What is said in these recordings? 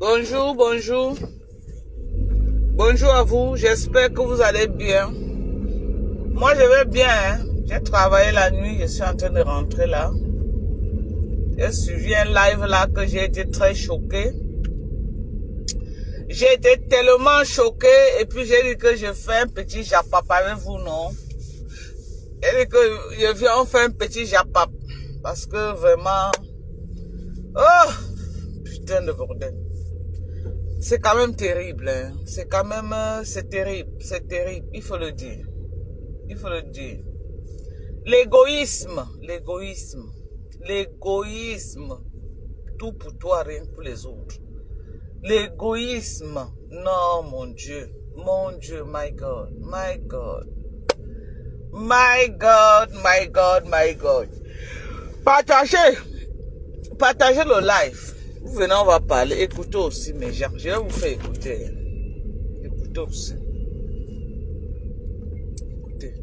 Bonjour, bonjour. Bonjour à vous, j'espère que vous allez bien. Moi, je vais bien. Hein? J'ai travaillé la nuit, je suis en train de rentrer là. J'ai suivi un live là que j'ai été très choquée. J'ai été tellement choquée et puis j'ai dit que je fais un petit japap avec vous, non? J'ai dit que je viens faire un petit japap parce que vraiment... Oh! Putain de bordel. C'est quand même terrible, hein. C'est quand même... c'est terrible, il faut le dire. Il faut le dire. L'égoïsme. Tout pour toi, rien pour les autres. L'égoïsme. Non, mon Dieu, my God. Partagez le live. Vous venez, on va parler. Écoutez aussi mes gens. Je vais vous faire écouter. Écoutez aussi. Écoutez.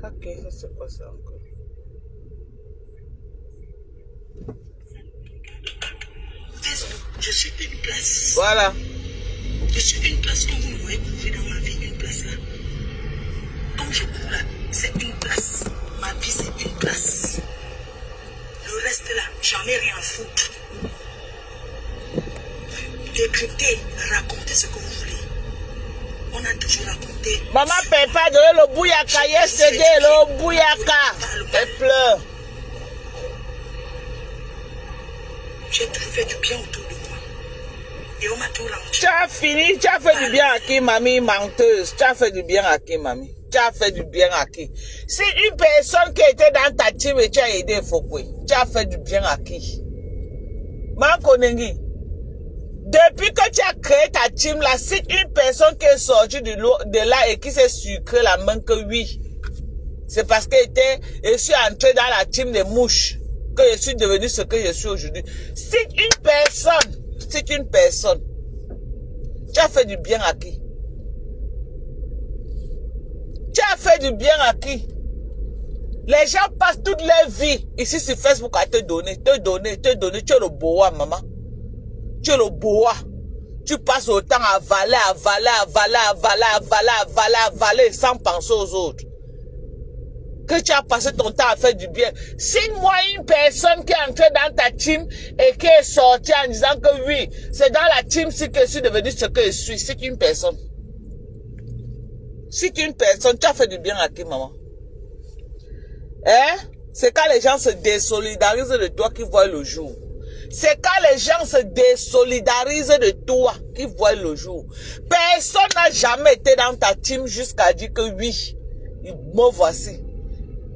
Ok, ça c'est quoi ça encore? Je suis une place. Voilà. Je suis une place comme vous me voyez bouger dans ma vie, une place là. Comme je cours là, c'est une place. Ma vie, c'est une place. Le reste là, j'en ai rien à foutre. Décrypter, raconter ce que vous voulez. On a toujours raconté. Maman paye pas de le bouyaka, yesterday, le bouyaka. Elle pleure. J'ai tout fait du bien autour de moi. Et on m'a tout rendu. Tu as fini, tu as fait du bien à qui, mamie menteuse? Tu as fait du bien à qui, mamie? Tu as fait du bien à qui? Si une personne qui était dans ta team et tu as aidé Fokwe, tu as fait du bien à qui? Mankonengi, depuis que tu as créé ta team là, si une personne qui est sortie de là et qui s'est sucré la main que oui, c'est parce que je suis entré dans la team des mouches que je suis devenu ce que je suis aujourd'hui. Si une personne, tu as fait du bien à qui? Tu as fait du bien à qui? Les gens passent toute leur vie ici sur Facebook à te donner. Tu es le boa, maman. Tu es le boa. Tu passes autant à avaler sans penser aux autres. Que tu as passé ton temps à faire du bien. Signe-moi une personne qui est entrée dans ta team et qui est sortie en disant que oui, c'est dans la team que je suis devenu ce que je suis. C'est une personne. Si tu es une personne, tu as fait du bien à qui, maman? Hein? C'est quand les gens se désolidarisent de toi qu'ils voient le jour. C'est quand les gens se désolidarisent de toi qu'ils voient le jour. Personne n'a jamais été dans ta team jusqu'à dire que oui, me voici.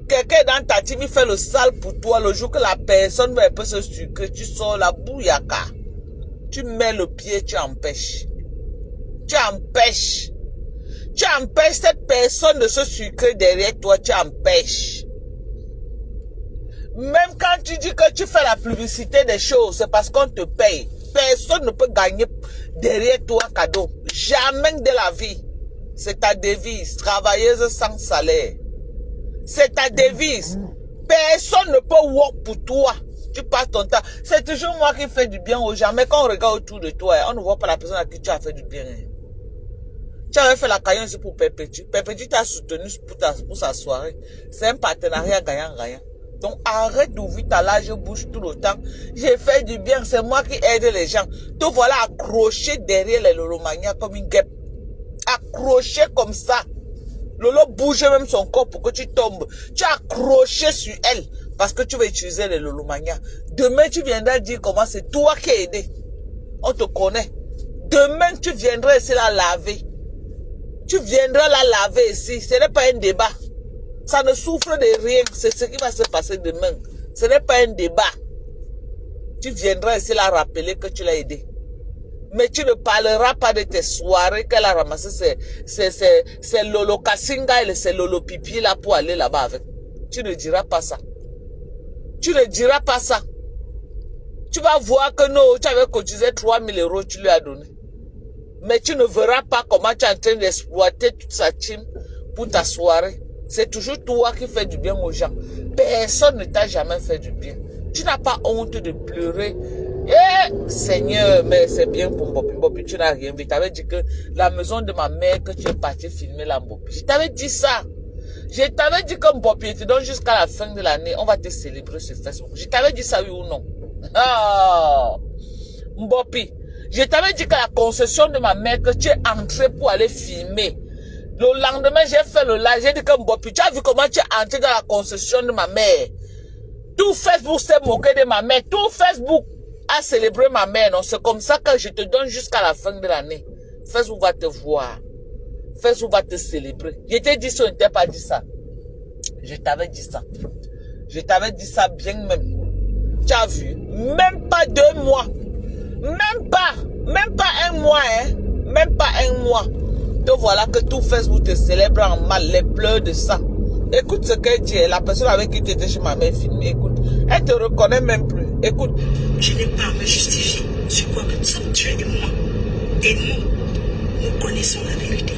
Quelqu'un dans ta team, il fait le sale pour toi. Le jour que la personne va un peu se sucrer, tu sors la bouyaka. Tu mets le pied, tu empêches. Tu empêches cette personne de se sucrer derrière toi, tu empêches. Même quand tu dis que tu fais la publicité des choses, c'est parce qu'on te paye. Personne ne peut gagner derrière toi cadeau. Jamais de la vie. C'est ta devise. Travailleuse sans salaire. C'est ta devise. Personne ne peut work pour toi. Tu passes ton temps. C'est toujours moi qui fais du bien aux gens. Mais quand on regarde autour de toi, on ne voit pas la personne à qui tu as fait du bien. Tu avais fait la caillon ici pour Perpétue. Perpétue t'a soutenu pour sa soirée. C'est un partenariat gagnant-gagnant. Donc arrête d'ouvrir ta large bouche tout le temps. J'ai fait du bien, c'est moi qui aide les gens. Te voilà accroché derrière les Lolomania comme une guêpe. Accroché comme ça. Lolo bouge même son corps pour que tu tombes. Tu es accroché sur elle parce que tu vas utiliser les Lolomania. Demain tu viendras dire comment c'est toi qui as aidé. On te connaît. Demain tu viendras ici la laver. Tu viendras la laver ici. Ce n'est pas un débat. Ça ne souffre de rien. C'est ce qui va se passer demain. Ce n'est pas un débat. Tu viendras ici la rappeler que tu l'as aidé. Mais tu ne parleras pas de tes soirées qu'elle a ramassé c'est Lolo Kassinga et c'est Lolo Pipi là pour aller là-bas avec. Tu ne diras pas ça. Tu ne diras pas ça. Tu vas voir que non, tu avais cotisé 3 000 €, tu lui as donné. Mais tu ne verras pas comment tu es en train d'exploiter toute sa team pour ta soirée. C'est toujours toi qui fais du bien aux gens. Personne ne t'a jamais fait du bien. Tu n'as pas honte de pleurer. Eh, Seigneur, mais c'est bien pour Mbopi. Mbopi, tu n'as rien vu. Je t'avais dit que la maison de ma mère, que tu es parti filmer la Mbopi. Je t'avais dit ça. Je t'avais dit que Mbopi, tu donnes jusqu'à la fin de l'année, on va te célébrer sur Facebook. Je t'avais dit ça, oui ou non? Ah, Mbopi, je t'avais dit qu'à la concession de ma mère, que tu es entré pour aller filmer. Le lendemain, j'ai fait le live, j'ai dit que Mbopi, tu as vu comment tu es entré dans la concession de ma mère? Tout Facebook s'est moqué de ma mère. Tout Facebook a célébré ma mère. Non, c'est comme ça que je te donne jusqu'à la fin de l'année. Facebook va te voir. Facebook va te célébrer. Je t'ai dit ça, je ne t'ai pas dit ça. Je t'avais dit ça. Je t'avais dit ça bien même. Tu as vu? Même pas 2 mois. Même pas 1 mois, hein. Même pas 1 mois. Te voilà que tout Facebook te célèbre en mal, les pleurs de sang. Écoute ce qu'elle dit, la personne avec qui tu étais chez ma mère filmée, écoute. Elle te reconnaît même plus. Écoute. Je n'ai pas à me justifier. Je crois que nous sommes Dieu et moi. Et nous connaissons la vérité.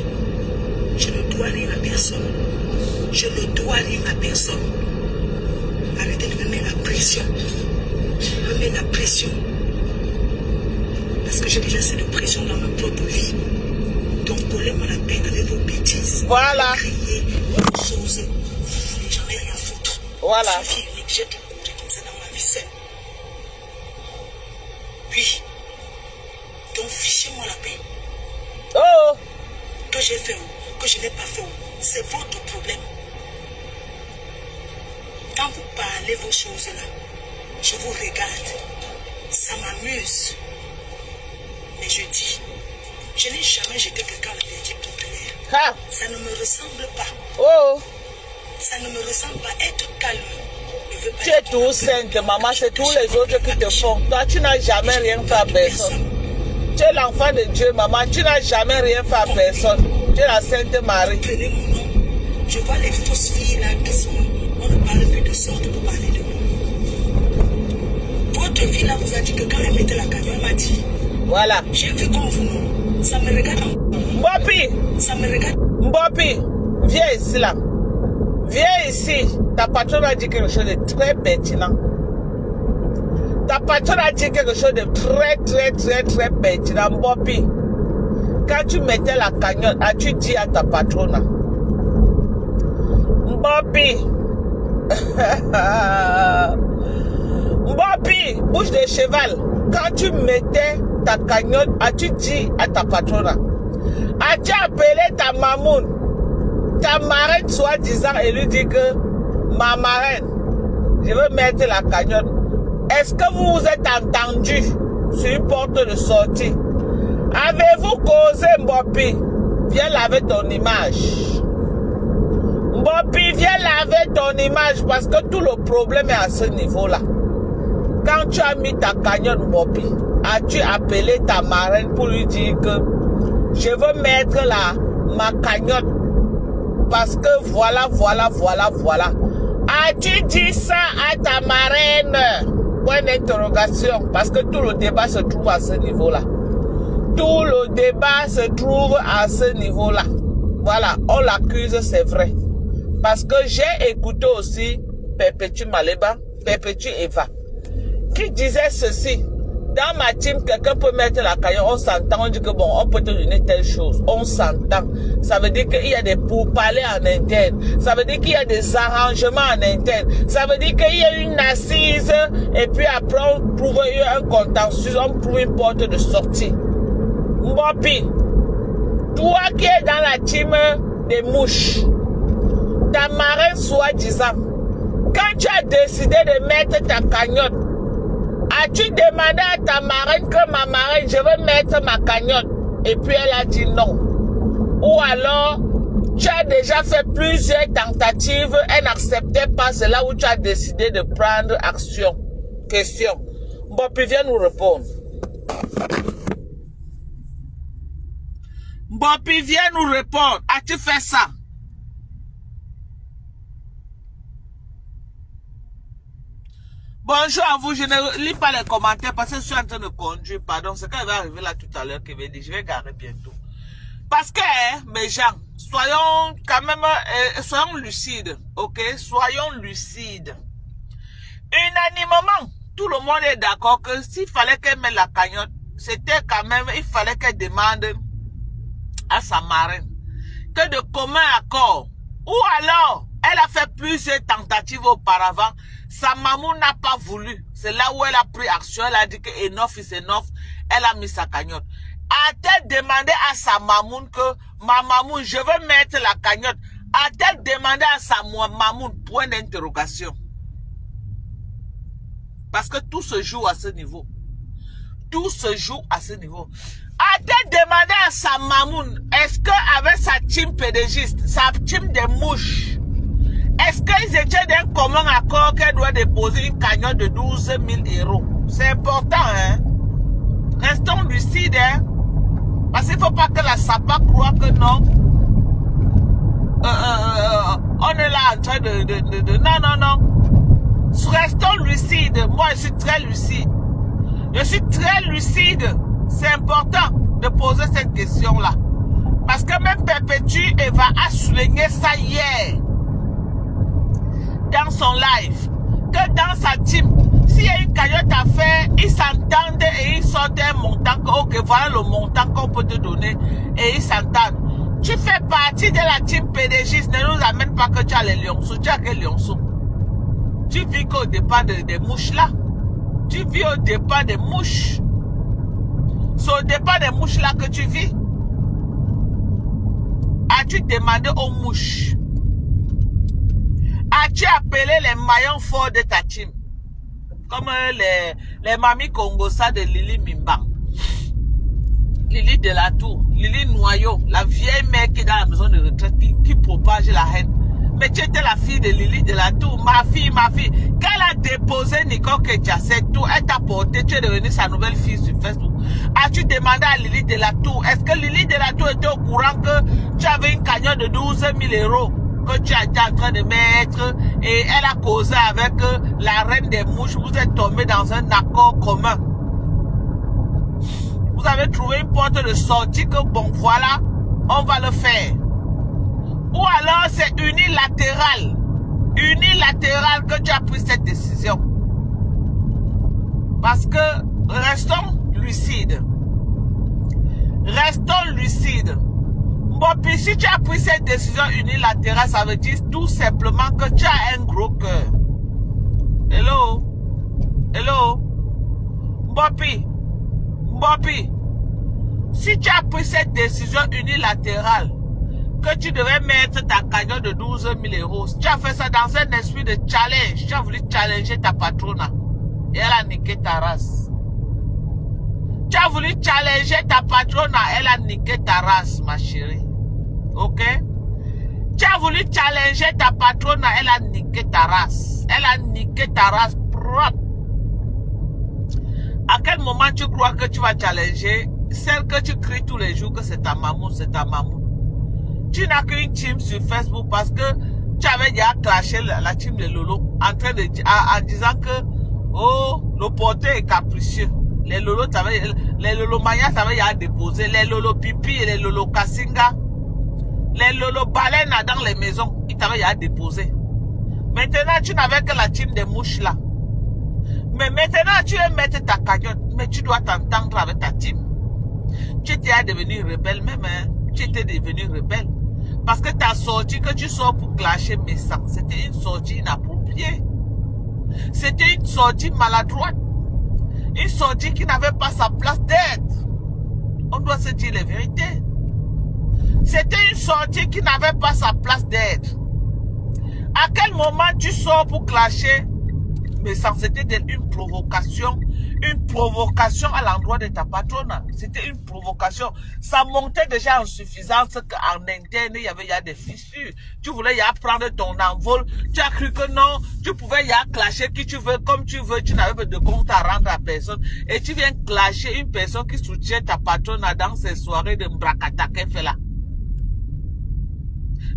Je ne dois rien à personne. Je ne dois rien à personne. Arrêtez de me mettre la pression. Me mettre la pression. Parce que j'ai déjà assez de pression dans ma propre vie. Donc, collez-moi la peine avec vos bêtises. Voilà. Crier, vos choses. J'en ai rien à foutre. Voilà. Je suis unique, j'ai tout compris comme ça dans ma vie seule. Oui. Donc, fichez-moi la paix. Oh! Que j'ai fait ou que je n'ai pas fait, c'est votre problème. Quand vous parlez vos choses-là, je vous regarde. Ça m'amuse. Mais je dis, je n'ai jamais jeté quelqu'un à la Belgique populaire. Ha! Ça ne me ressemble pas. Oh! Ça ne me ressemble pas. Être calme ne veut pas Tu es tout sainte, maman, c'est tous les autres qui te font. Toi, tu n'as jamais rien fait à personne. Tu es l'enfant de Dieu, maman, tu n'as jamais rien fait à personne. Tu es la Sainte Marie. Prenez mon nom. Je vois les fausses filles là qui sont. On ne parle plus de sorte pour parler de moi. Votre fille là vous a dit que quand elle mettait la cagnotte, elle m'a dit. Voilà. J'ai vu comme vous, non? Ça me regarde. Mbopi! Ça me regarde. Mbopi! Viens ici là. Viens ici. Ta patronne a dit quelque chose de très pertinent. Ta patronne a dit quelque chose de très pertinent. Mbopi, quand tu mettais la cagnotte, as-tu dit à ta patronne? Mbopi! Mbopi, bouche de cheval. Quand tu mettais ta cagnotte, as-tu dit à ta patronne? As-tu appelé ta mamoune, ta marraine soi-disant, et lui dit que ma marraine, je veux mettre la cagnotte. Est-ce que vous vous êtes entendu sur une porte de sortie? Avez-vous causé, Mbopi? Viens laver ton image. Mbopi, viens laver ton image parce que tout le problème est à ce niveau-là. Quand tu as mis ta cagnotte, Mbopi, as-tu appelé ta marraine pour lui dire que je veux mettre ma cagnotte parce que voilà. As-tu dit ça à ta marraine? Point d'interrogation. Parce que tout le débat se trouve à ce niveau-là. Tout le débat se trouve à ce niveau-là. Voilà, on l'accuse, c'est vrai. Parce que j'ai écouté aussi Perpétue Maleba, Perpétue Eva, qui disait ceci. Dans ma team, quelqu'un peut mettre la cagnotte, on s'entend, on dit que bon, on peut te donner telle chose, on s'entend. Ça veut dire qu'il y a des pourparlers en interne. Ça veut dire qu'il y a des arrangements en interne. Ça veut dire qu'il y a une assise et puis après on trouve un contentieux, on trouve une porte de sortie. Mbopi, toi qui es dans la team des mouches, ta marraine soi-disant, quand tu as décidé de mettre ta cagnotte, as-tu demandé à ta marraine que ma marraine, je veux mettre ma cagnotte? Et puis elle a dit non. Ou alors, tu as déjà fait plusieurs tentatives, elle n'acceptait pas, c'est là où tu as décidé de prendre action. Question. Mbopi, viens nous répondre. Mbopi, viens nous répondre. As-tu fait ça? Bonjour à vous, je ne lis pas les commentaires parce que je suis en train de conduire, pardon, c'est quand il va arriver là tout à l'heure qu'il va dire, je vais garer bientôt. Parce que, mes gens, soyons quand même, soyons lucides, ok? Soyons lucides. Unanimement, tout le monde est d'accord que s'il fallait qu'elle mette la cagnotte, c'était quand même, il fallait qu'elle demande à sa marraine que de commun accord, ou alors, elle a fait plusieurs tentatives auparavant, sa maman n'a pas voulu. C'est là où elle a pris action, elle a dit que enough is enough, elle a mis sa cagnotte. A-t-elle demandé à sa maman que, ma maman, je veux mettre la cagnotte? A-t-elle demandé à sa maman, point d'interrogation? Parce que tout se joue à ce niveau. Tout se joue à ce niveau. A-t-elle demandé à sa mamoun, est-ce qu'avec sa team pédagiste, sa team de mouches, est-ce qu'ils étaient d'un commun accord qu'elle doit déposer une cagnotte de 12 000 euros? C'est important, hein? Restons lucides, hein? Parce qu'il ne faut pas que la SAPA croie que non. On est là en train de... Non. Restons lucides. Moi, je suis très lucide. Je suis très lucide. C'est important de poser cette question-là. Parce que même Perpétue Eva a souligné ça hier. Dans son live. Que dans sa team, s'il y a une cagnotte à faire, ils s'entendent et ils sortent un montant. Ok, voilà le montant qu'on peut te donner. Et ils s'entendent. Tu fais partie de la team PDG. Ne nous amène pas que tu as les lionceaux. Tu as quel lionceau? Tu vis qu'au départ des mouches là. Tu vis au départ des mouches. C'est au départ des mouches là que tu vis. As-tu demandé aux mouches? As-tu appelé les maillons forts de ta team? Comme les mamies Congosa de Lili Mimba. Lili de la Tour. Lili Noyau. La vieille mère qui est dans la maison de retraite qui propage la haine. Mais tu étais la fille de Lili de la Tour. Ma fille. Quand elle a déposé Nicole Ketia, c'est tout. Elle t'a porté. Tu es devenue sa nouvelle fille sur Facebook. As-tu demandé à Lili de la Tour? Est-ce que Lili de la Tour était au courant que tu avais une cagnotte de 12 000 euros que tu étais en train de mettre et elle a causé avec la reine des mouches? Vous êtes tombé dans un accord commun. Vous avez trouvé une porte de sortie que bon voilà, on va le faire. Ou alors c'est unilatéral. Unilatéral que tu as pris cette décision. Parce que restons lucides. Restons lucides. Bon, puis si tu as pris cette décision unilatérale, ça veut dire tout simplement que tu as un gros cœur. Hello? Bopi. Si tu as pris cette décision unilatérale, que tu devais mettre ta cagnotte de 12 000 euros, tu as fait ça dans un esprit de challenge. Tu as voulu challenger ta patrona. Et elle a niqué ta race. Tu as voulu challenger ta patrona. Elle a niqué ta race, ma chérie. Ok? Tu as voulu challenger ta patrona. Elle a niqué ta race. Elle a niqué ta race propre. À quel moment tu crois que tu vas challenger celle que tu cries tous les jours que c'est ta maman, c'est ta maman? Tu n'as qu'une team sur Facebook parce que tu avais déjà clashé la team de Lolo en disant que oh, le porteur est capricieux. Les Lolo Maya t'avaient déjà déposé, les Lolo Pipi et les Lolo Kassinga, les Lolo Baleine dans les maisons, ils t'avaient déjà déposé. Maintenant, tu n'avais que la team des mouches là. Mais maintenant, tu veux mettre ta cagnotte, mais tu dois t'entendre avec ta team. Tu étais devenu rebelle même, hein? Tu étais devenu rebelle. Parce que ta sortie que tu sors pour clasher mes sangs, c'était une sortie inappropriée. C'était une sortie maladroite. Une sortie qui n'avait pas sa place d'être. On doit se dire les vérités. C'était une sortie qui n'avait pas sa place d'être. À quel moment tu sors pour clasher mes sangs? C'était une provocation à l'endroit de ta patronne. C'était une provocation. Ça montait déjà en suffisance qu'en interne, il y avait des fissures. Tu voulais y prendre ton envol. Tu as cru que non, tu pouvais y clasher qui tu veux, comme tu veux. Tu n'avais pas de compte à rendre à personne. Et tu viens clasher une personne qui soutient ta patronne dans ces soirées de Mbrakata qu'elle fait là.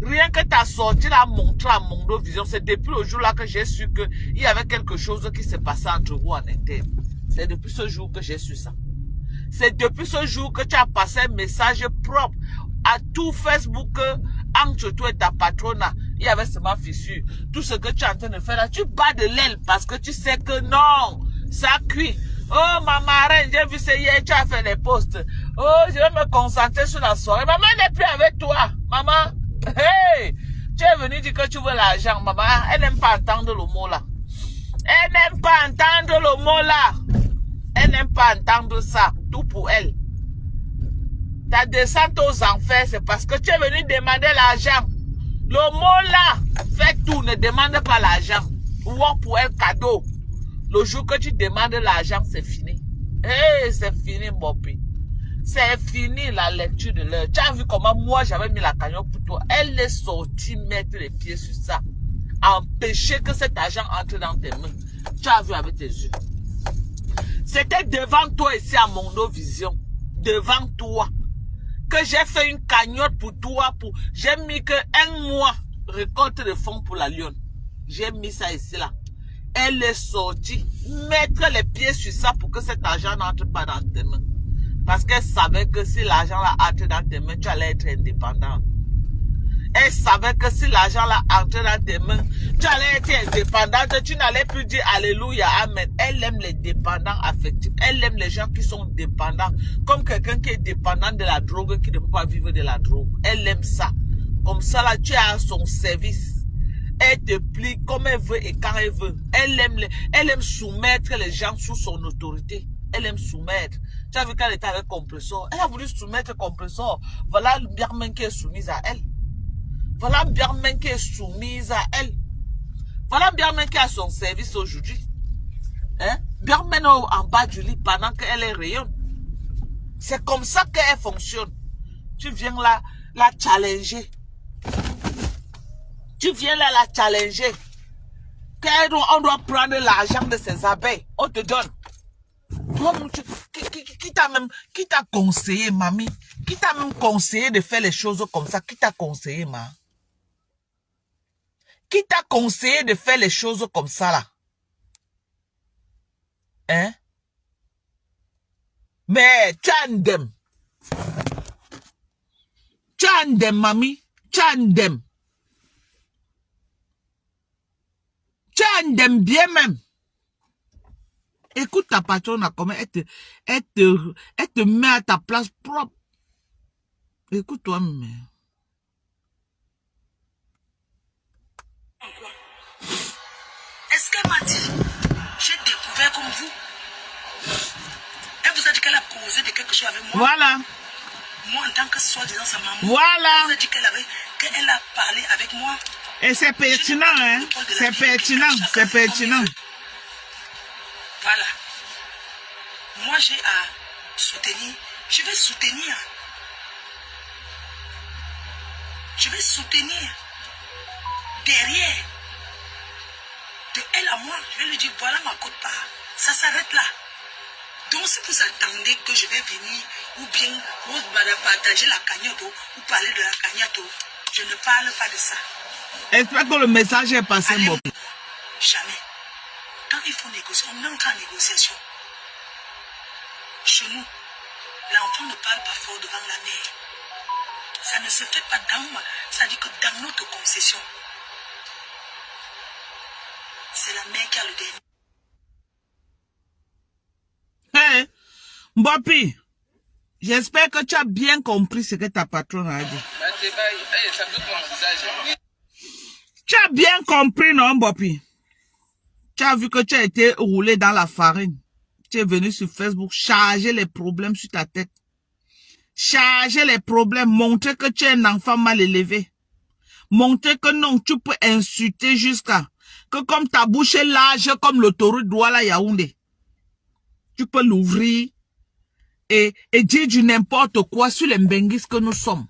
Rien que ta sortie là montré à Mondo Vision, c'est depuis le jour là que j'ai su qu'il y avait quelque chose qui se passait entre vous en interne. C'est depuis ce jour que j'ai su ça. C'est depuis ce jour que tu as passé un message propre. à tout Facebook, entre toi et ta patronne, il y avait seulement fissure. Tout ce que tu es en train de faire là, tu bats de l'aile parce que tu sais que non, ça cuit. Oh, ma marraine, j'ai vu ça hier, tu as fait les posts. Oh, je vais me concentrer sur la soirée. Maman n'est plus avec toi. Maman, hey, tu es venu dire que tu veux l'argent. Maman, elle n'aime pas entendre le mot là. Elle n'aime pas entendre le mot là. Elle n'aime pas entendre ça. Tout pour elle. Ta descente aux enfers, c'est parce que tu es venu demander l'argent. Le mot là, fais tout, ne demande pas l'argent. Ou pour elle cadeau. Le jour que tu demandes l'argent, c'est fini. Hey, c'est fini, Bopi. C'est fini la lecture de l'heure. Tu as vu comment moi j'avais mis la cagnotte pour toi. Elle est sortie mettre les pieds sur ça. Empêcher que cet argent entre dans tes mains. Tu as vu avec tes yeux. C'était devant toi ici à Mondo Vision. Devant toi. Que j'ai fait une cagnotte pour toi. J'ai mis que 1 mois récolte de fonds pour la lionne. J'ai mis ça ici là. Elle est sortie mettre les pieds sur ça pour que cet argent n'entre pas dans tes mains. Parce qu'elle savait que si l'argent là entre dans tes mains, tu allais être indépendant. Elle savait que si l'argent là entrait dans tes mains, tu allais être indépendante, tu n'allais plus dire Alléluia, Amen. Elle aime les dépendants affectifs. Elle aime les gens qui sont dépendants. Comme quelqu'un qui est dépendant de la drogue, qui ne peut pas vivre de la drogue. Elle aime ça. Comme ça là, tu es à son service. Elle te plie comme elle veut et quand elle veut. Elle aime soumettre les gens sous son autorité. Elle aime soumettre. Tu as vu quand elle était avec Compressor, elle a voulu soumettre Compressor. Voilà Birman qui est soumise à elle. Voilà Birman qui est soumise à elle. Voilà Birman qui a son service aujourd'hui. Hein? Birman en bas du lit pendant qu'elle est rayonne. C'est comme ça qu'elle fonctionne. Tu viens là, la challenger. Tu viens là la challenger. On doit prendre l'argent de ses abeilles. On te donne. Qui t'a conseillé, mamie? Qui t'a même conseillé de faire les choses comme ça? Qui t'a conseillé, ma? Qui t'a conseillé de faire les choses comme ça, là? Hein? Mais, tchandem. Tchandem, mamie. Tchandem. Tchandem bien même. Écoute ta patronne comment elle te met à ta place propre. Écoute-toi, mais. Est-ce qu'elle m'a dit, j'ai découvert comme vous? Elle vous a dit qu'elle a causé de quelque chose avec moi? Voilà. Moi, en tant que soi-disant sa maman. Voilà. Elle vous a dit qu'elle a parlé avec moi. Et c'est pertinent, hein. C'est pertinent, c'est pertinent. Voilà. Moi, j'ai à soutenir. Je vais soutenir. Je vais soutenir. Derrière. De elle à moi, je vais lui dire, voilà ma quote-part. Ça s'arrête là. Donc, si vous attendez que je vais venir, ou bien vous partager la cagnotte, ou parler de la cagnotte, je ne parle pas de ça. J'espère que le message est passé, Allez, Bob. jamais. Quand il faut négocier, on entre en négociation. Chez nous, l'enfant ne parle pas fort devant la mère. Ça ne se fait pas dans moi. Ça dit que dans notre concession, c'est la mère qui a le dernier. Hey, Bopi, j'espère que tu as bien compris ce que ta patronne a dit. Tu as bien compris, non, Bopi? Tu as vu que tu as été roulé dans la farine. Tu es venu sur Facebook charger les problèmes sur ta tête. Charger les problèmes, montrer que tu es un enfant mal élevé. Montrer que non, tu peux insulter jusqu'à que comme ta bouche est large comme l'autoroute Douala Yaoundé. Tu peux l'ouvrir et dire du n'importe quoi sur les Mbenguis que nous sommes.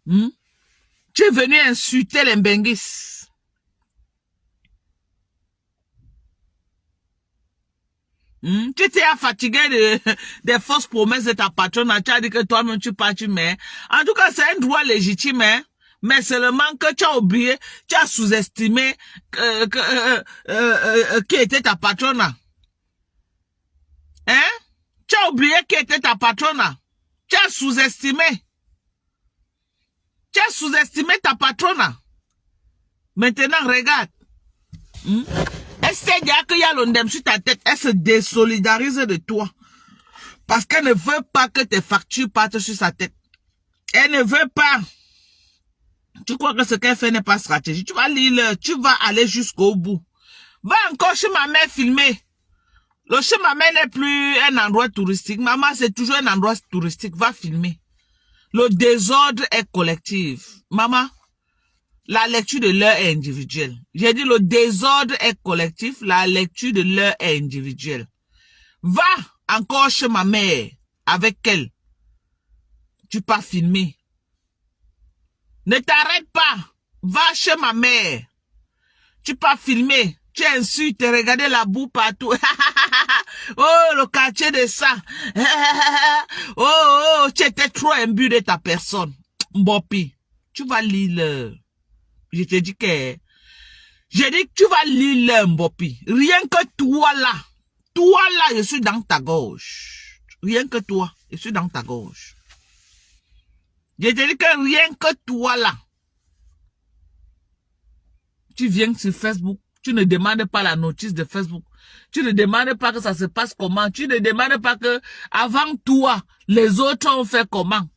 Tu es venu insulter les Mbenguis. Tu étais fatigué des fausses promesses de ta patronne. Tu as dit que toi-même tu pars, tu mets. En tout cas, c'est un droit légitime, hein? Mais seulement que tu as oublié, tu as sous-estimé qui était ta patronne. Hein? Tu as oublié qui était ta patronne. Tu as sous-estimé. Tu as sous-estimé ta patronne. Maintenant, regarde. Elle sait déjà qu'il y a l'ondem sur ta tête. Elle se désolidarise de toi. Parce qu'elle ne veut pas que tes factures partent sur sa tête. Elle ne veut pas. Tu crois que ce qu'elle fait n'est pas stratégique. Tu vas lire, tu vas aller jusqu'au bout. Va encore chez ma mère filmer. Le chez ma mère n'est plus un endroit touristique. Maman, c'est toujours un endroit touristique. Va filmer. Le désordre est collectif. Maman, la lecture de l'heure est individuelle. J'ai dit le désordre est collectif. La lecture de l'heure est individuelle. Va encore chez ma mère. Avec elle. Tu peux filmer. Ne t'arrête pas. Va chez ma mère. Tu peux filmer. Tu insultes, regardez la boue partout. Oh, le quartier de ça. Oh, tu étais trop imbu de ta personne. Mbopi, tu vas lire. Je te dis que... J'ai dit que tu vas lire Mbopi. Rien que toi là. Toi là, je suis dans ta gauche. Rien que toi, je suis dans ta gauche. Je te dis que rien que toi là. Tu viens sur Facebook. Tu ne demandes pas la notice de Facebook. Tu ne demandes pas que ça se passe comment. Tu ne demandes pas que avant toi, les autres ont fait comment.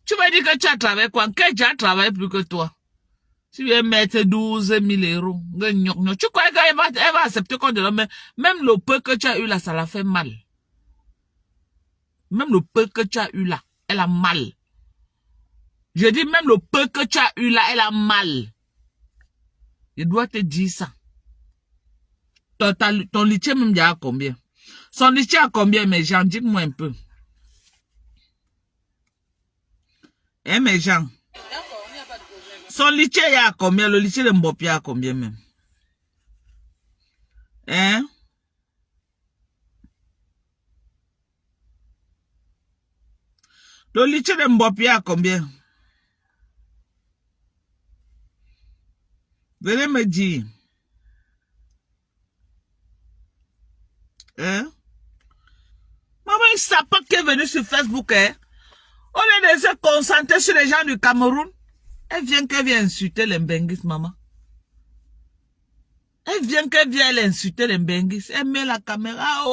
Tu vas dire que tu as travaillé quoi? Que tu as travaillé plus que toi. Tu viens mettre 12 000 euros. Tu crois qu'elle va accepter qu'on te donne. Même le peu que tu as eu là, ça l'a fait mal. Même le peu que tu as eu là, elle a mal. Je dis même le peu que tu as eu là, elle a mal. Je dois te dire ça. Ton litier même déjà à combien? Son litier à combien, mes gens? Dites-moi un peu. Eh, mes gens. Son litier est à combien? Le litier de Mbopi à combien même? Hein? Le litier de Mbopi à combien? Venez me dire. Hein? Maman, il ne sait pas qu'elle est venue sur Facebook, hein? Au lieu de se concentrer sur les gens du Cameroun, elle vient insulter les Mbenguis, maman. Elle vient insulter les Mbenguis. Elle met la caméra.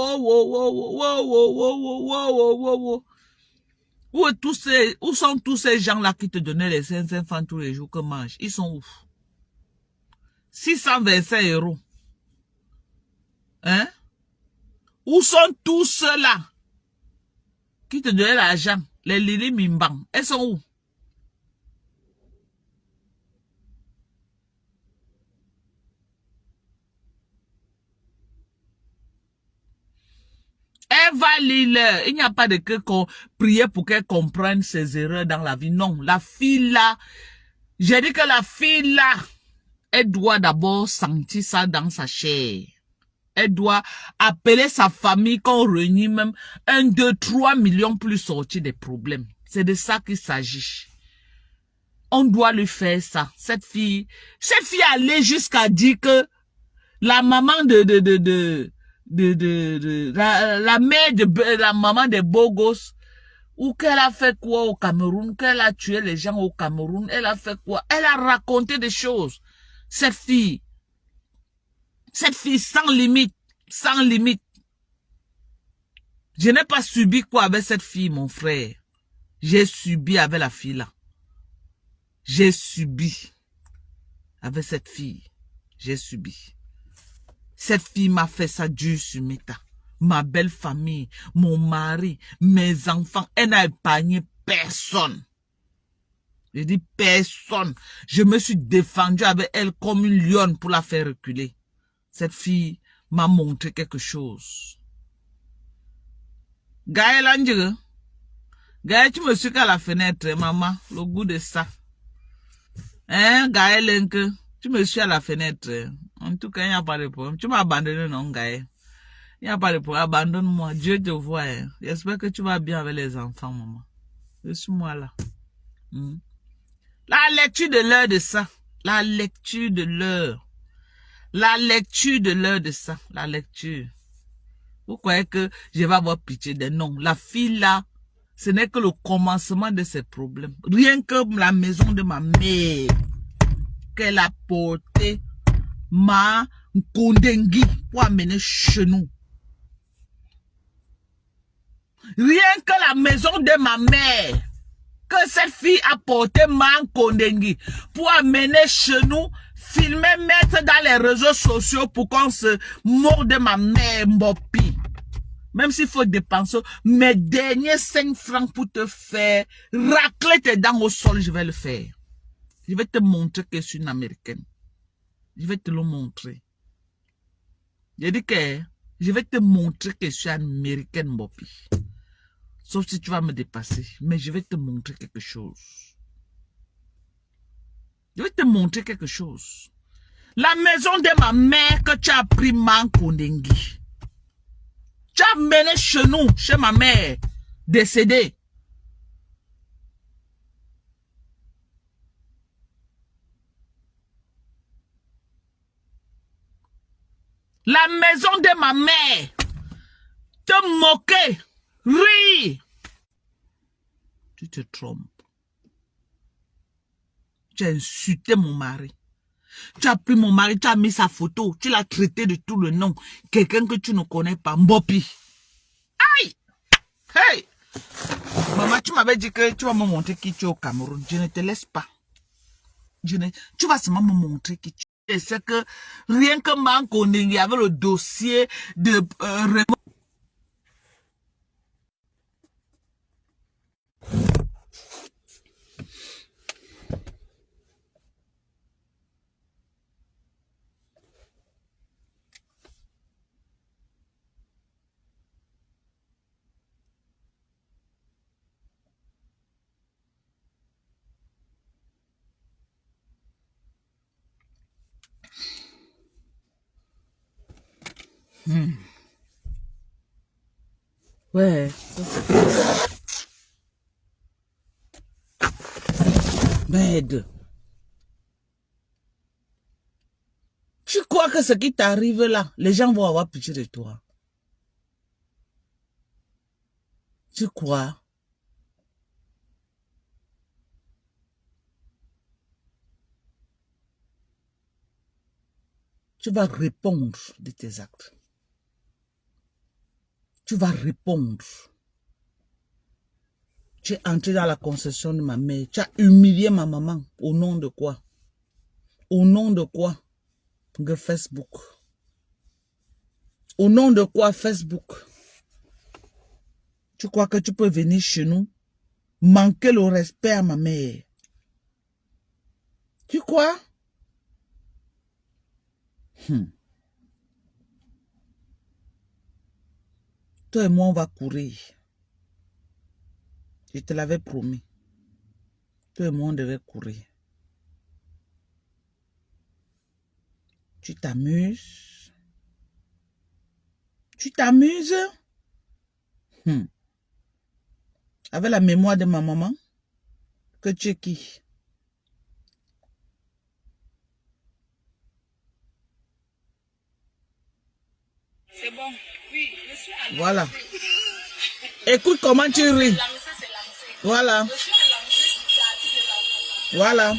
Où sont tous ces gens-là qui te donnaient les 500 francs tous les jours que mangent? Ils sont où? 625 euros. Hein? Où sont tous ceux-là qui te donnaient l'argent? Les Lili Mimbang. Elles sont où? Elle va lire. Il n'y a pas de que prier pour qu'elle comprenne ses erreurs dans la vie. Non, la fille là, j'ai dit que la fille là, elle doit d'abord sentir ça dans sa chair. Elle doit appeler sa famille qu'on réunit même 1, 2, 3 millions plus sortir des problèmes. C'est de ça qu'il s'agit. On doit lui faire ça. Cette fille allait jusqu'à dire que la maman la mère de la maman des beaux gosses, ou qu'elle a fait quoi au Cameroun, qu'elle a tué les gens au Cameroun, elle a fait quoi? Elle a raconté des choses. Cette fille sans limite, sans limite. Je n'ai pas subi quoi avec cette fille, mon frère. J'ai subi avec la fille là. J'ai subi avec cette fille. J'ai subi. Cette fille m'a fait ça dur sur Meta. Ma belle famille, mon mari, mes enfants. Elle n'a épargné personne. Je dis personne. Je me suis défendu avec elle comme une lionne pour la faire reculer. Cette fille m'a montré quelque chose. Gaël Angel, Gaël, tu me suis qu'à la fenêtre, maman, le goût de ça. Hein, Gaël, tu me suis à la fenêtre. En tout cas, il n'y a pas de problème. Tu m'as abandonné, non, Gaël? Il n'y a pas de problème. Abandonne-moi. Dieu te voit. Hein. J'espère que tu vas bien avec les enfants, maman. Je suis moi là. La lecture de l'heure de ça. La lecture de l'heure. La lecture de l'heure de ça. La lecture. Vous croyez que je vais avoir pitié des noms? La fille là, ce n'est que le commencement de ses problèmes. Rien que la maison de ma mère qu'elle a porté ma Kondengi pour amener chez nous. Rien que la maison de ma mère que cette fille a porté ma Kondengi pour amener chez nous, filmer, mettre dans les réseaux sociaux pour qu'on se morde de ma mère Mbopi. Même s'il faut dépenser mes derniers 5 francs pour te faire racler tes dents au sol, je vais le faire. Je vais te montrer que je suis une Américaine. Je vais te le montrer. J'ai dit que je vais te montrer que je suis une Américaine, Mbopi. Sauf si tu vas me dépasser. Mais je vais te montrer quelque chose. Je vais te montrer quelque chose. La maison de ma mère que tu as pris man Kondengi. Tu as mené chez nous, chez ma mère, décédée. La maison de ma mère, te moquer, rire. Tu te trompes. Tu as insulté mon mari. Tu as pris mon mari, tu as mis sa photo, tu l'as traité de tout le nom. Quelqu'un que tu ne connais pas, Mbopi. Aïe! Hey! Maman, tu m'avais dit que tu vas me montrer qui tu es au Cameroun. Je ne te laisse pas. Tu vas seulement me montrer qui tu es. C'est que rien que Manko il y avait le dossier de Ouais. Merde. Tu crois que ce qui t'arrive là, les gens vont avoir pitié de toi? Tu crois? Tu vas répondre de tes actes. Tu vas répondre. Tu es entré dans la concession de ma mère. Tu as humilié ma maman. Au nom de quoi? Au nom de quoi? De Facebook. Au nom de quoi Facebook? Tu crois que tu peux venir chez nous? Manquer le respect à ma mère. Tu crois? Toi et moi, on va courir. Je te l'avais promis. Toi et moi, on devait courir. Tu t'amuses? Tu t'amuses? Avec la mémoire de ma maman? Que tu es qui? C'est bon. Oui, je suis à Voilà. Écoute comment tu ris. Voilà. Voilà.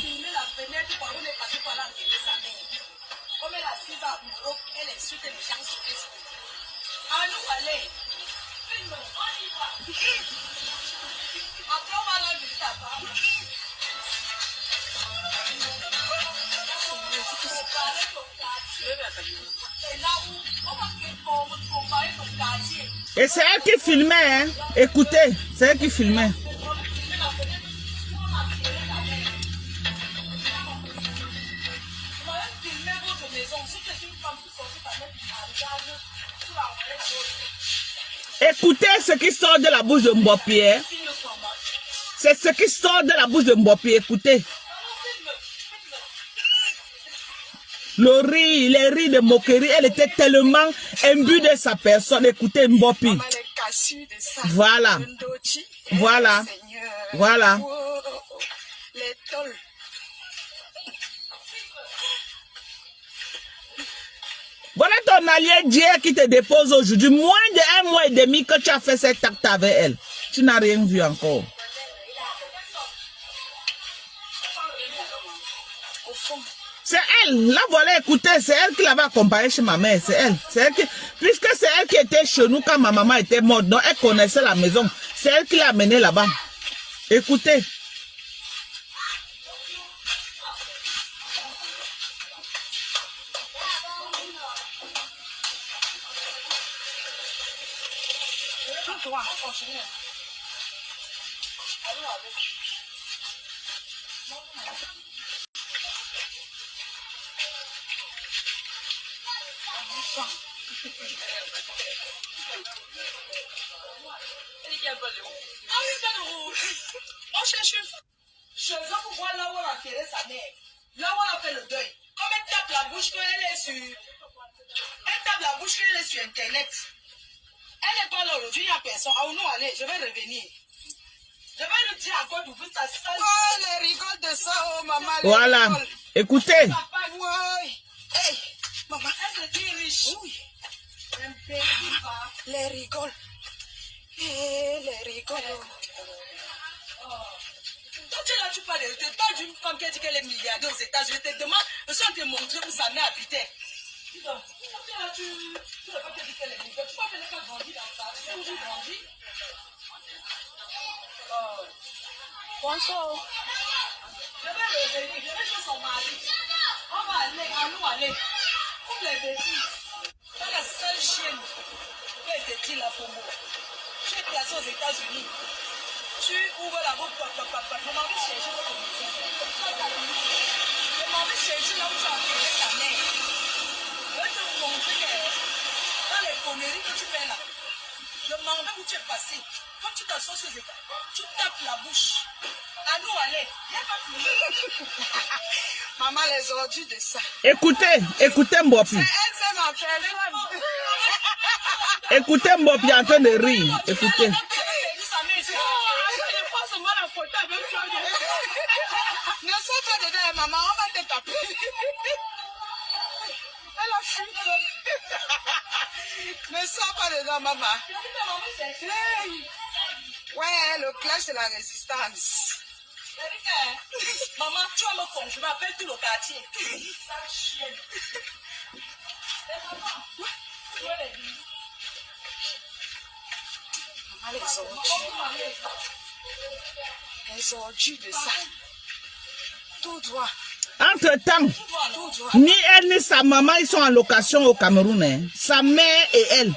Et c'est elle qui filmait, hein. Écoutez, c'est elle qui filmait. Écoutez ce qui sort de la bouche de Mbopi. Hein? C'est ce qui sort de la bouche de Mbopi. Écoutez. Le rire, les rires de moquerie, elle était tellement imbue de sa personne. Écoutez Mbopi. Voilà. Voilà. Voilà. Voilà ton allié Dieu qui te dépose aujourd'hui. Moins de 1 mois et demi que tu as fait cet acte avec elle. Tu n'as rien vu encore. Au fond. C'est elle. La voilà, écoutez, c'est elle qui l'avait accompagnée chez ma mère. C'est elle. C'est elle qui... Puisque c'est elle qui était chez nous quand ma maman était morte, donc elle connaissait la maison. C'est elle qui l'a amenée là-bas. Écoutez. Toi, continue. Ah oui, t'as le rouge. On cherche une femme. Je veux pouvoir là où elle a enterré sa mère. Là où elle a fait le deuil. Comme elle tape la bouche qu'elle est sur... Elle tape la bouche qu'elle est sur Internet. Elle n'est pas là aujourd'hui, il n'y a personne. Ah non, allez, je vais revenir. Je vais lui dire encore d'ouvrir sa salle. Oh, les rigoles de ça, oh maman. Voilà. Rigoles. Écoutez. Oui. Hey, maman. Elle se dit riche. Oui. Les rigoles. Hey, les rigoles. Toi, tu es là, tu parles de toi d'une femme qui a dit qu'elle est milliardaire aux États-Unis. Je te demande, je suis en train de montrer où sa mère habitait. Donc, tu es là, tu ne peux pas te dire qu'elle est milliardaire. Tu vois qu'elle n'est pas grandie dans ça. Tu sais où j'ai grandi. Bonsoir. Je vais revenir, je vais chez son mari. On va aller, à nous aller. Comme les bêtises. C'est la seule chienne qui a été dit là pour moi. Tu es placé aux États-Unis. Tu ouvres la route, papa. Je m'en vais chercher votre maison. Je m'en vais chercher là où tu as enterré ta mère. Je vais te montrer que dans les conneries que tu fais là, je m'en vais où tu es passé. Quand tu t'assois sur les états, tu tapes la bouche. À nous aller. Il n'y a pas de maman, les ordures de ça. Écoutez Mbopi. C'est elle-même en personne. Écoutez Mbopi en train de rire. Écoutez. Ne sois pas dedans, maman, on va te taper. Elle a fui. Ne sois pas dedans, maman. Ouais, le clash de la résistance. Maman, tu vas me confondre, je m'appelle tout le quartier. Sale chienne. Maman, les ordures. Les ordures de ça. Tout droit. Entre-temps, ni elle ni sa maman, ils sont en location au Cameroun. Hein. Sa mère et elle.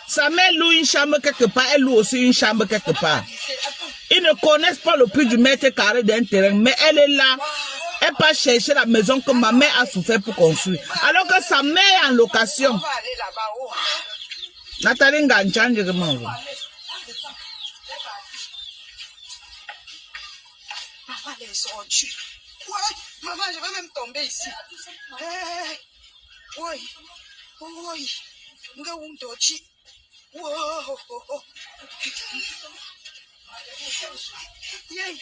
Sa mère loue une chambre quelque part, elle loue aussi une chambre quelque part. Ils ne connaissent pas le prix du mètre carré d'un terrain, mais elle est là. Elle part chercher la maison que ma mère a souffert pour construire. Alors que sa mère est en location. Nathalie Nganchan, je demande. Maman, les ordures. Ouais, maman, je vais même tomber ici. Hey, oui, oui. Wow.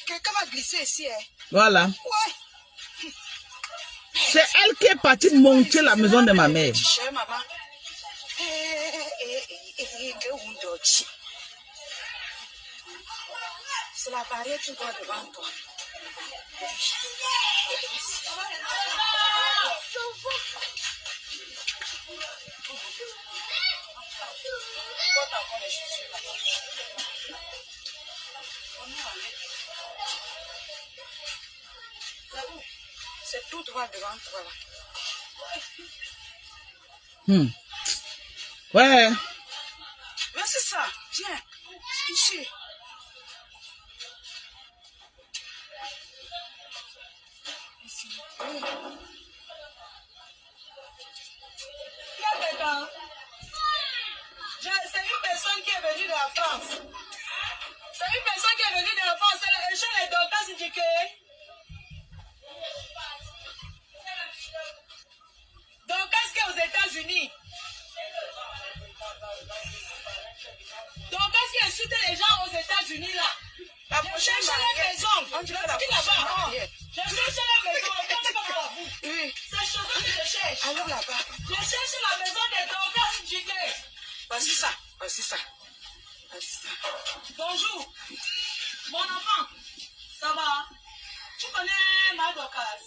Quelqu'un va glisser ici. Hein. Voilà. Ouais. C'est elle qui est partie monter la maison de ma mère. Maman. C'est la barrière qui doit devant toi. C'est tout droit devant toi là. Ouais. Mais c'est ça. Viens. Ici. C'est une personne qui est venue de la France. C'est une personne qui est venue de la France. Elle est chez les docteurs syndiqués. Donc, qu'est-ce qu'il y a aux États-Unis? Donc, qu'est-ce qui insulte les gens aux États-Unis là? La prochaine les maisons. Je suis là-bas. Je suis chez les maisons. Oui. C'est chez eux que je cherche. Alors là-bas. Je cherche la maison des docteurs syndiqués. Voici ça. Voici ça. Bonjour, mon enfant, ça va? Tu connais ma Dorcas,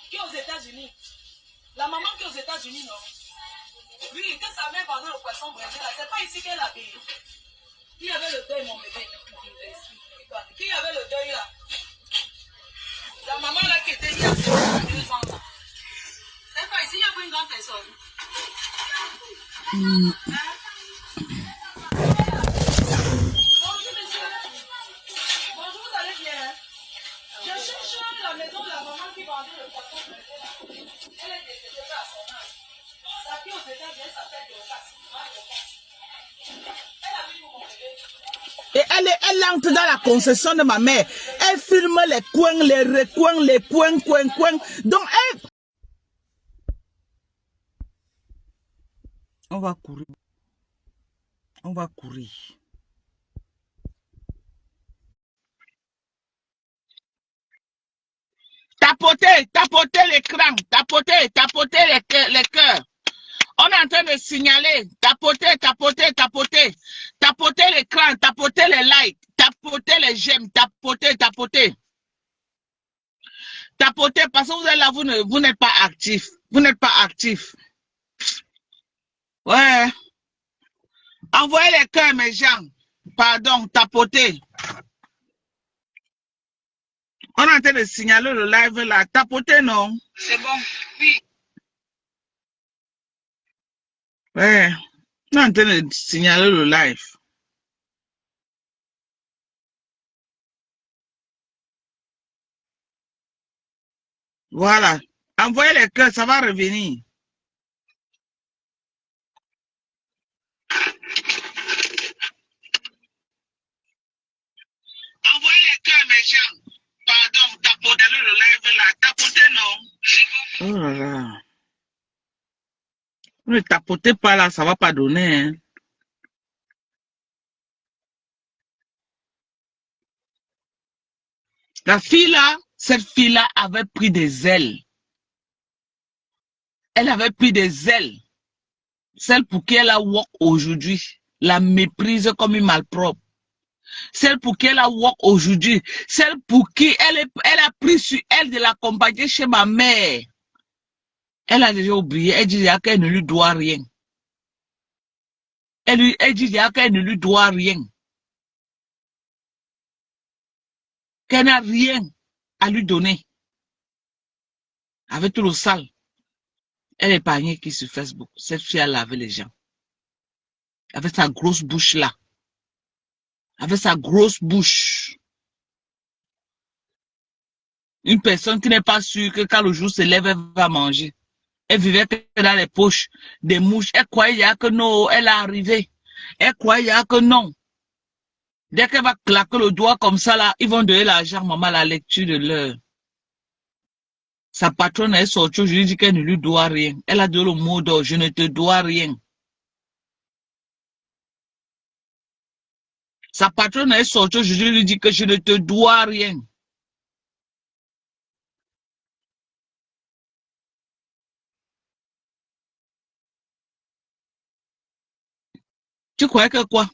qui est aux États-Unis? La maman qui est aux États-Unis, non? Oui, que sa mère vendait le poisson brésil, c'est pas ici qu'elle habite. Qui avait le deuil, mon bébé? Qui avait le deuil là? La maman là qui était il y a 2 ans là. C'est pas ici, il y a pas une grande personne. Bonjour monsieur. Bonjour, vous allez bien? Je cherche la maison de la maman qui vendait le poisson brésil là. Elle est décédée à son âge. Sa fille aux États-Unis, elle s'appelle Dorcas. Elle a vu mon bébé. Et elle entre dans la concession de ma mère. Elle filme les coins, les recoins, les coins. Donc, elle... On va courir. On va courir. Tapoter l'écran. Tapoter les cœurs. On est en train de signaler. Tapoter. Tapoter l'écran. Tapoter les likes. Tapoter les j'aime. Tapoter. Tapoter parce que vous êtes là, vous n'êtes pas actif. Vous n'êtes pas actif. Ouais. Envoyez les cœurs, mes gens. Pardon, tapoter. On est en train de signaler le live là. Tapoter, non? C'est bon, oui. Ouais. On est en train de signaler le live. Voilà. Envoyez les cœurs, ça va revenir. Envoyez les cœurs, mes gens. Pardon, tapoter le live là. Tapoter, non? Oh là là. Ne tapotez pas là, ça va pas donner. Hein. La fille là, cette fille là avait pris des ailes. Elle avait pris des ailes. Celle pour qui elle a walk aujourd'hui, la méprise comme une malpropre. Celle pour qui elle a walk aujourd'hui, celle pour qui elle a pris sur elle de l'accompagner chez ma mère. Elle a déjà oublié, elle dit qu'elle ne lui doit rien. Elle dit qu'elle ne lui doit rien. Qu'elle n'a rien à lui donner. Avec tout le sale. Elle est épargnée qui sur Facebook. Cette fille a lavé les gens. Avec sa grosse bouche là. Avec sa grosse bouche. Une personne qui n'est pas sûre que quand le jour se lève, elle va manger. Elle vivait que dans les poches des mouches. Elle croyait que non, elle est arrivée. Elle croyait que non. Dès qu'elle va claquer le doigt comme ça là, ils vont donner l'argent, maman, à la lecture de l'heure. Sa patronne est sortie, je lui dis qu'elle ne lui doit rien. Elle a donné le mot d'ordre, je ne te dois rien. Sa patronne est sortie, je lui dis que je ne te dois rien. Tu croyais que quoi?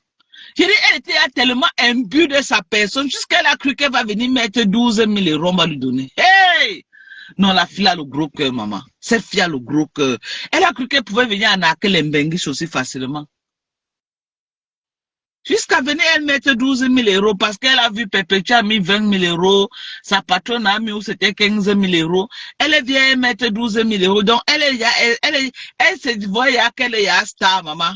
Je dis, elle était tellement imbue de sa personne, jusqu'elle a cru qu'elle va venir mettre 12 000 euros, on va lui donner. Hey! Non, la fille a le gros cœur, maman. Cette fille a le gros cœur. Elle a cru qu'elle pouvait venir arnaquer les Mbenguis aussi facilement. Jusqu'à venir, elle mettre 12 000 euros parce qu'elle a vu Perpétua a mis 20 000 euros, sa patronne a mis où c'était 15 000 euros. Elle vient mettre 12 000 euros. Donc, elle se voyait qu'elle est à star, maman.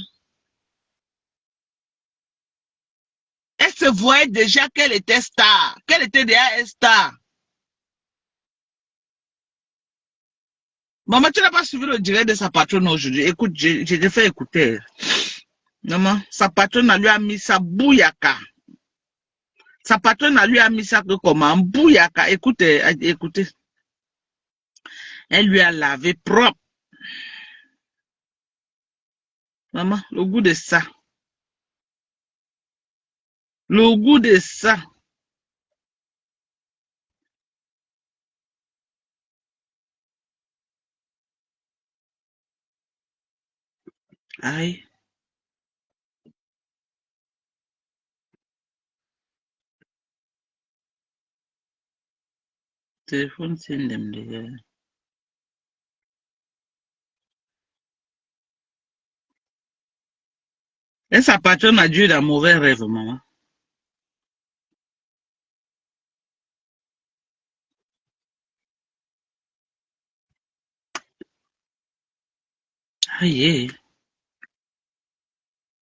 Elle se voyait déjà qu'elle était star, qu'elle était déjà star. Maman, tu n'as pas suivi le direct de sa patronne aujourd'hui. Écoute, je te fais écouter. Maman, sa patronne lui a mis sa bouyaka. Sa patronne lui a mis ça comment? Bouyaka. Écoutez, écoutez. Elle lui a lavé propre. Maman, le goût de ça. Le goût de ça. Aïe. Téléphone, c'est une demi. Et sa patronne a dû d'un mauvais rêve, maman. Aïe.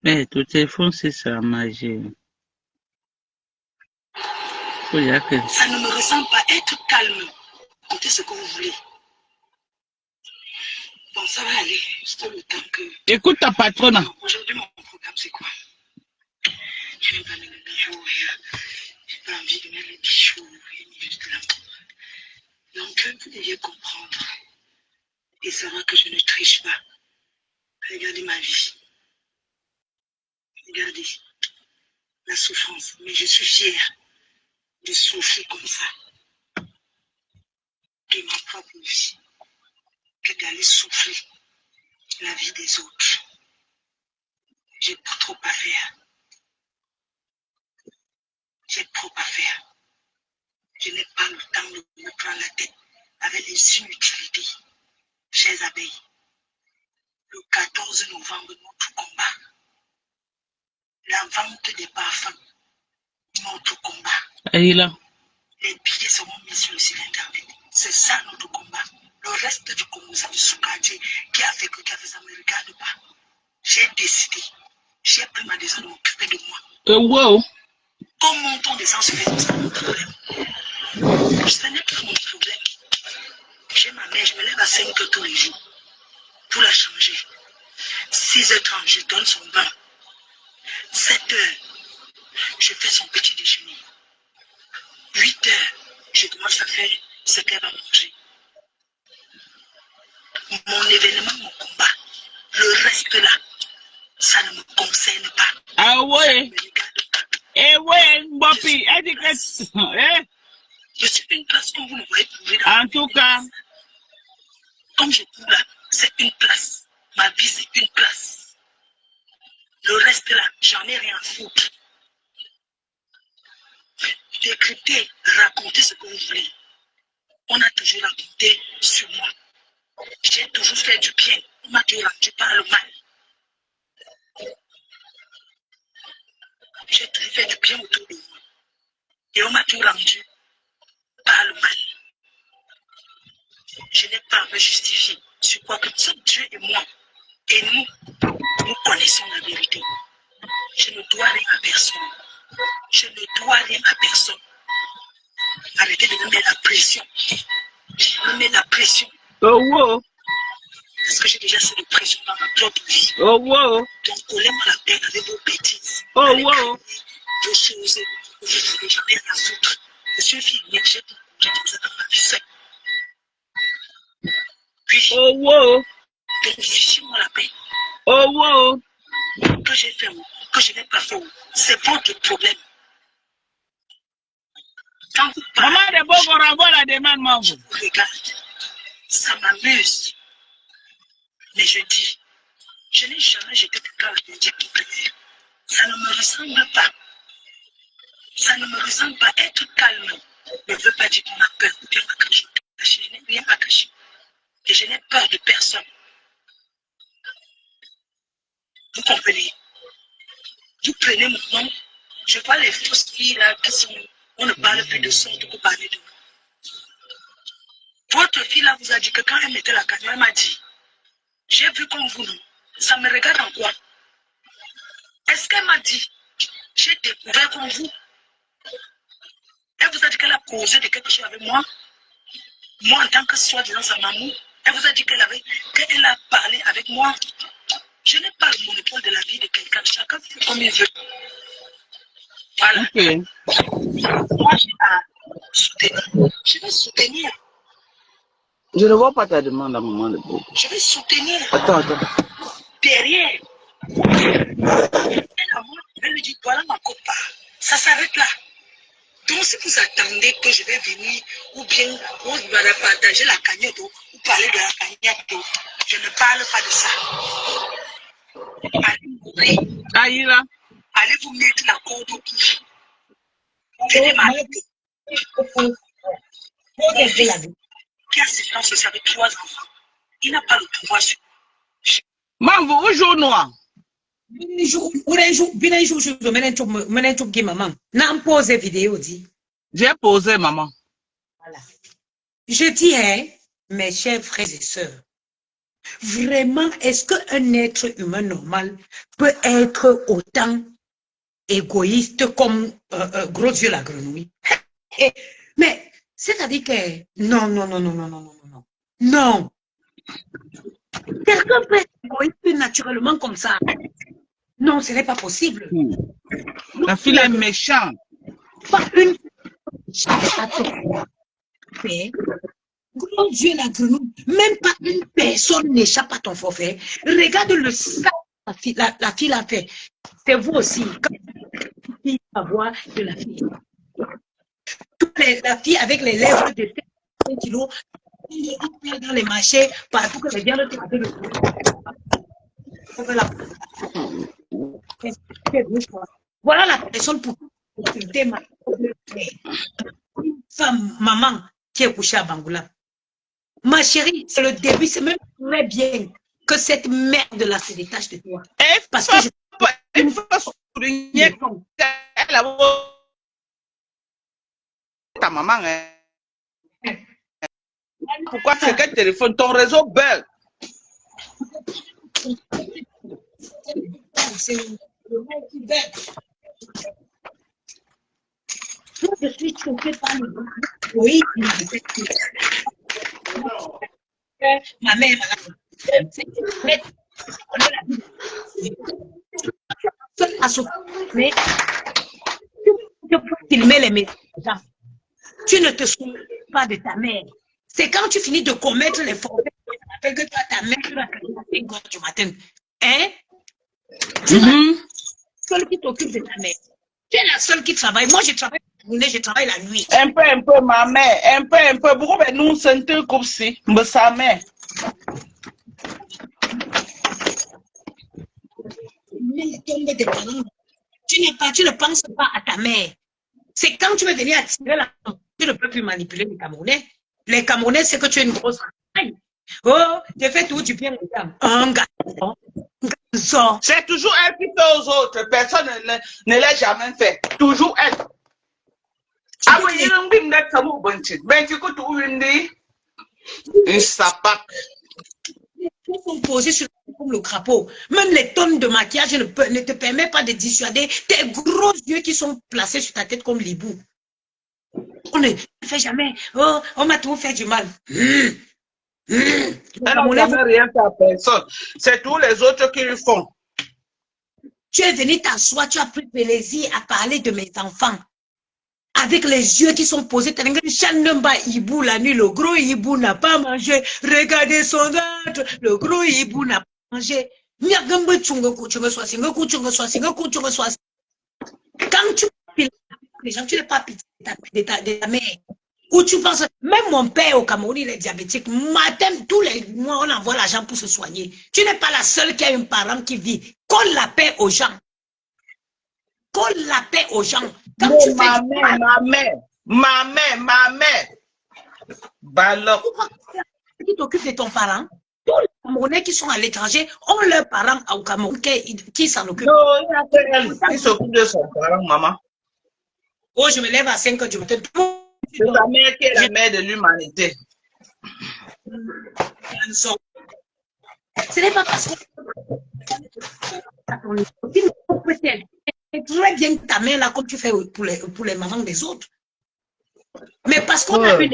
Mais ton téléphone, c'est ça, magie. Faut y aller. Ça ne me ressemble pas. Être calme. Écoutez ce que vous voulez. Bon, ça va aller. Juste le temps que... Écoute ta patronne. Aujourd'hui, mon programme, c'est quoi? Je n'ai pas mis le bijou. J'ai pas envie de mettre les bijoux. Juste là. Donc, vous deviez comprendre et savoir que je ne triche pas. Regardez ma vie. Regardez la souffrance. Mais je suis fière de souffrir comme ça. De ma propre vie. Que d'aller souffrir la vie des autres. J'ai trop à faire. J'ai trop à faire. Je n'ai pas le temps de me prendre la tête avec les inutilités. Chers abeilles, le 14 novembre, notre combat. La vente des parfums, notre combat. Aïe là. Les billets seront mis sur le site internet. C'est ça notre combat. Le reste du Congo, c'est du Soukadji qui a fait ça ne me regarde pas. J'ai décidé. J'ai pris ma décision de m'occuper de moi. Wow. Comme mon ton d'essence fait c'est mon problème. Ce n'est pas mon problème. J'ai ma mère, je me lève à 5 heures tous les jours pour la changer. 6h30, je donne son bain. 7h, je fais son petit déjeuner. 8h, je commence à faire ce qu'elle va manger. Mon événement, mon combat, le reste là, ça ne me concerne pas. Ah ouais. Ça ne me regarde pas. Eh ouais, Bopi, étiquette. Eh. Je suis une place comme vous me voyez courir. En tout cas. Comme je cours là, c'est une place. Ma vie, c'est une place. Le reste là, j'en ai rien à foutre. Décrypter, raconter ce que vous voulez. On a toujours raconté sur moi. J'ai toujours fait du bien. On m'a toujours rendu par le mal. J'ai toujours fait du bien autour de moi. Et on m'a toujours rendu par le mal. Je n'ai pas à me justifier sur quoi que ce Dieu et moi. Et nous connaissons la vérité. Je ne dois rien à personne. Je ne dois rien à personne. Arrêtez de me mettre la pression. Je me mets la pression. Oh wow. Parce que j'ai déjà assez de pression dans ma propre vie. Oh wow. Donc, collez-moi la peine avec vos bêtises. Oh Allez wow. vos choses. Vous n'avez jamais rien à foutre. Je suis filmé, j'ai tout comme ça dans ma vie seule. Puis, Oh wow. donc, fichez-moi la paix. Oh wow. Que j'ai fait ou que je n'ai pas fait, c'est votre problème. Quand vous parlez, Maman de Bogo renvoie la demande, maman. je vous regarde. Ça m'amuse. Mais je dis, je n'ai jamais jeté quelqu'un à la dire tout plaisir. Ça ne me ressemble pas. Ça ne me ressemble pas. Être calme ne veut pas dire qu'on a peur ou bien à cacher. Je n'ai rien à cacher. Et je n'ai peur de personne. Vous comprenez? Vous prenez mon nom. Je vois les fausses filles là qui sont. On ne parle plus de sorte pour parler de nous. Votre fille là vous a dit que quand elle mettait la cagnotte, elle m'a dit, j'ai vu comme vous, non? Ça me regarde en quoi? Est-ce qu'elle m'a dit, j'ai découvert comme vous? Elle vous a dit qu'elle a causé de quelque chose avec moi? Moi, en tant que soi-disant sa maman, elle vous a dit qu'elle a parlé avec moi? Je n'ai pas le monopole de la vie de quelqu'un. Chacun fait comme il veut. Voilà. Okay. Moi, j'ai à soutenir. Je vais soutenir. Je ne vois pas ta demande à maman de Bogo. Je vais soutenir. Attends. Derrière. Elle lui dit, voilà ma copain. Ça s'arrête là. Donc, si vous attendez que je vais venir, ou bien on va partager la cagnotte, ou parler de la cagnotte, je ne parle pas de ça. Allez mourir. Aïe là. Allez vous mettre la corde au cou. Venez m'arrêter. Mon fils, qui a assistance sociale avec 3 enfants, il n'a pas le pouvoir sur... Maman, vous jouez noir. J'ai posé, maman. Voilà. Je dis, hein, mes chers frères et sœurs, vraiment, est-ce qu'un être humain normal peut être autant égoïste comme Gros Dieu la grenouille? Mais, c'est-à-dire que, non, non, non, non, non, non, non, non, non. Quelqu'un peut être égoïste naturellement comme ça. Non, ce n'est pas possible. La fille est méchante. Pas une... Gros Dieu la grenouille, même pas une personne n'échappe à ton forfait. Regarde le sac que la fille a fait. C'est vous aussi. Quand la voix de la fille. La fille avec les lèvres de 5 kilos, dans les marchés, partout que les viandes te rappellent voilà la personne pour une femme, maman, qui est couchée à Bangoula. Ma chérie, c'est le début, c'est même très bien que cette merde là se détache de toi. Parce que il faut souligner qu'elle a ta maman. Hein. Pourquoi c'est quel téléphone? Ton réseau bug. C'est le mec qui bug. Je suis choquée par le oui, ma mère, mais tu peux filmer les médecins. Tu ne te souviens pas de ta mère. C'est quand tu finis de commettre les fautes, tu rappelles que toi, ta mère, tu vas faire à 5 heures du matin. Hein? Tu es la seule qui t'occupe de ta mère. Tu es la seule qui travaille. Moi, je travaille la journée, je travaille la nuit. Un peu, ma mère. Un peu. Pourquoi nous sommes comme si? Mais sa mère. Tu ne penses pas à ta mère. C'est quand tu veux venir attirer la tu ne peux plus manipuler les Camerounais. Les Camerounais, c'est que tu es une grosse campagne. Oh, tu fais tout, tu viens un garçon. C'est toujours elle qui fait aux autres. Personne ne l'a jamais fait. Toujours elle. Ah oui, il y a un bim de tamu bunchi. Ben tu coûtes où une dit? Une sapac. Ils sont posés sur le crapaud. Même les tonnes de maquillage ne te permettent pas de dissuader tes gros yeux qui sont placés sur ta tête comme l'hibou. On ne fait jamais. Oh, on m'a tout fait du mal. Elle n'a jamais rien fait à personne. C'est tous les autres qui le font. Tu es venu t'asseoir, tu as pris plaisir à parler de mes enfants. Avec les yeux qui sont posés. Hibou la nuit, le gros hibou n'a pas mangé. Regardez son ventre. Le gros hibou n'a pas mangé. Quand tu les gens, tu n'es pas pitié de ta mère. Ou tu penses, même mon père au Cameroun, il est diabétique. Matin, tous les mois, on envoie l'argent pour se soigner. Tu n'es pas la seule qui a un parent qui vit. Colle la paix aux gens. Colle la paix aux gens. Quand tu ma mère. Baloc. Qui t'occupe de ton parent, tous les Camerounais qui sont à l'étranger ont leurs parents au Cameroun qui s'en occupent. Non, il y a que elle qui s'occupe de son parent, maman. Oh, je me lève à 5 heures du matin. C'est ta mère qui est la mère de l'humanité. Ce n'est pas parce que c'est très bien ta mère là comme tu fais pour les mamans des autres. Mais parce qu'on a eu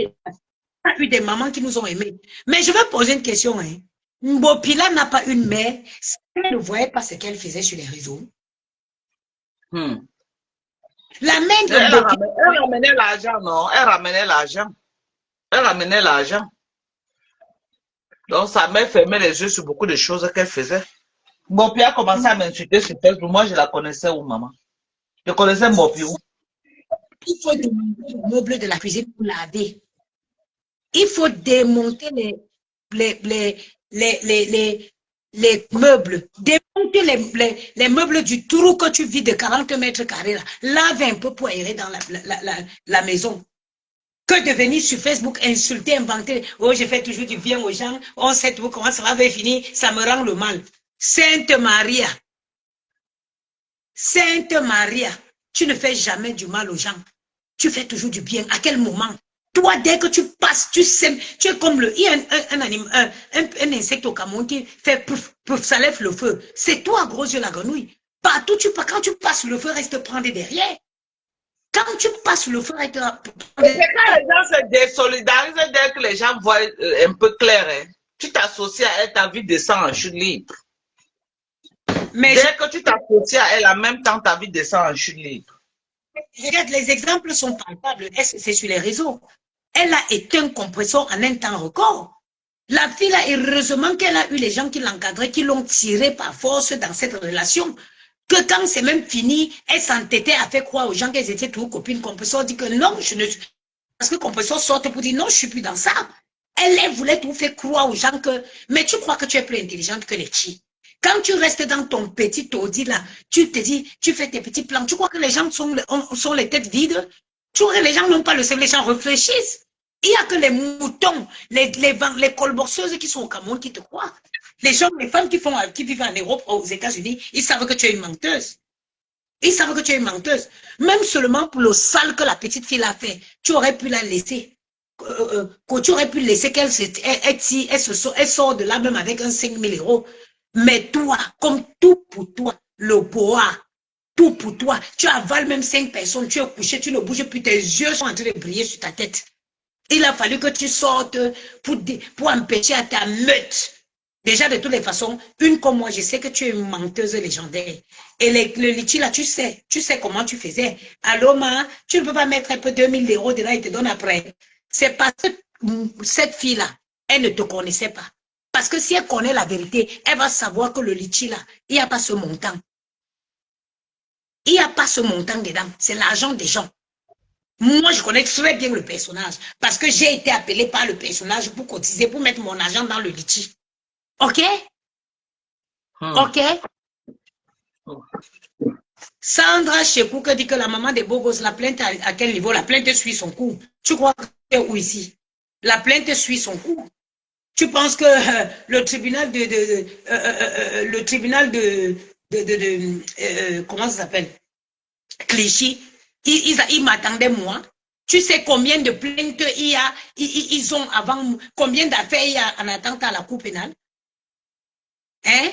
des mamans qui nous ont aimés. Mais je vais poser une question. Hein. Mbopila n'a pas une mère. Elle ne voyait pas ce qu'elle faisait sur les réseaux. La mère de elle ramenait l'argent, non? Elle ramenait l'argent. Donc, sa mère fermait les yeux sur beaucoup de choses qu'elle faisait. Mbopi a commencé à m'insulter sur Facebook. Moi, je la connaissais où, maman? Je connaissais Mbopi où? Il faut démonter les meubles de la cuisine pour laver. Il faut démonter les meubles. Démonter les meubles du trou que tu vis de 40 mètres carrés. Là. Lave un peu pour aérer dans la maison. que de venir sur Facebook insulter, inventer. Oh, je fais toujours du bien aux gens. On sait tout comment ça va finir. Ça me rend le mal. Sainte Maria. Sainte Maria. Tu ne fais jamais du mal aux gens. Tu fais toujours du bien. À quel moment? Toi, dès que tu passes, tu sèmes. Tu es comme le... Il y a un insecte au Cameroun qui fait pouf, pouf, ça lève le feu. C'est toi, gros yeux, la grenouille. Partout, quand tu passes, le feu reste prendre derrière. Quand tu passes, le feu reste prendre C'est quand les gens se désolidarisent dès que les gens voient un peu clair. Hein. Tu t'associes à elle, ta vie descend en chute libre. Mais dès que tu t'associes à elle, en même temps, ta vie descend en chute libre. Regarde, les exemples sont palpables. C'est sur les réseaux. Elle a éteint un compresseur en un temps record. La fille, là, heureusement qu'elle a eu les gens qui l'encadraient, qui l'ont tirée par force dans cette relation. Que quand c'est même fini, elle s'entêtait à faire croire aux gens qu'elles étaient toutes copines. Compresseur dit que non, je ne suis... Parce que compresseur sortait pour dire non, je ne suis plus dans ça. Elle voulait tout faire croire aux gens que... Mais tu crois que tu es plus intelligente que les filles. Quand tu restes dans ton petit taudis là, tu te dis, tu fais tes petits plans, tu crois que les gens sont les têtes vides? Tu crois que les gens n'ont pas le cerveau, les gens réfléchissent. Il n'y a que les moutons, les colborseuses qui sont au Cameroun qui te croient. Les gens, les femmes qui vivent en Europe, aux États-Unis, ils savent que tu es une menteuse. Ils savent que tu es une menteuse. Même seulement pour le sale que la petite fille a fait, tu aurais pu la laisser. Tu aurais pu laisser qu'elle sort de là même avec un 5 000 euros. Mais toi, comme tout pour toi, le boa, tout pour toi, tu avales même 5 personnes, tu es couché, tu ne bouges plus, tes yeux sont en train de briller sur ta tête. Il a fallu que tu sortes pour empêcher à ta meute. Déjà, de toutes les façons, une comme moi, je sais que tu es une menteuse légendaire. Et le litchi là, tu sais comment tu faisais. Allô, ma, tu ne peux pas mettre un peu 2 000 euros de là et te donne après. C'est parce que cette fille-là, elle ne te connaissait pas. Parce que si elle connaît la vérité, elle va savoir que le litchi là, il n'y a pas ce montant. Il n'y a pas ce montant dedans. C'est l'argent des gens. Moi, je connais très bien le personnage. Parce que j'ai été appelé par le personnage pour cotiser, pour mettre mon argent dans le litchi. OK? OK? Sandra Chekou dit que la maman des Bogos, la plainte à quel niveau? La plainte suit son cours. Tu crois que c'est où ici? La plainte suit son cours. Tu penses que le tribunal comment ça s'appelle? Clichy, ils m'attendaient moi. Tu sais combien de plaintes ils ont avant, combien d'affaires il y a en attente à la cour pénale? Hein?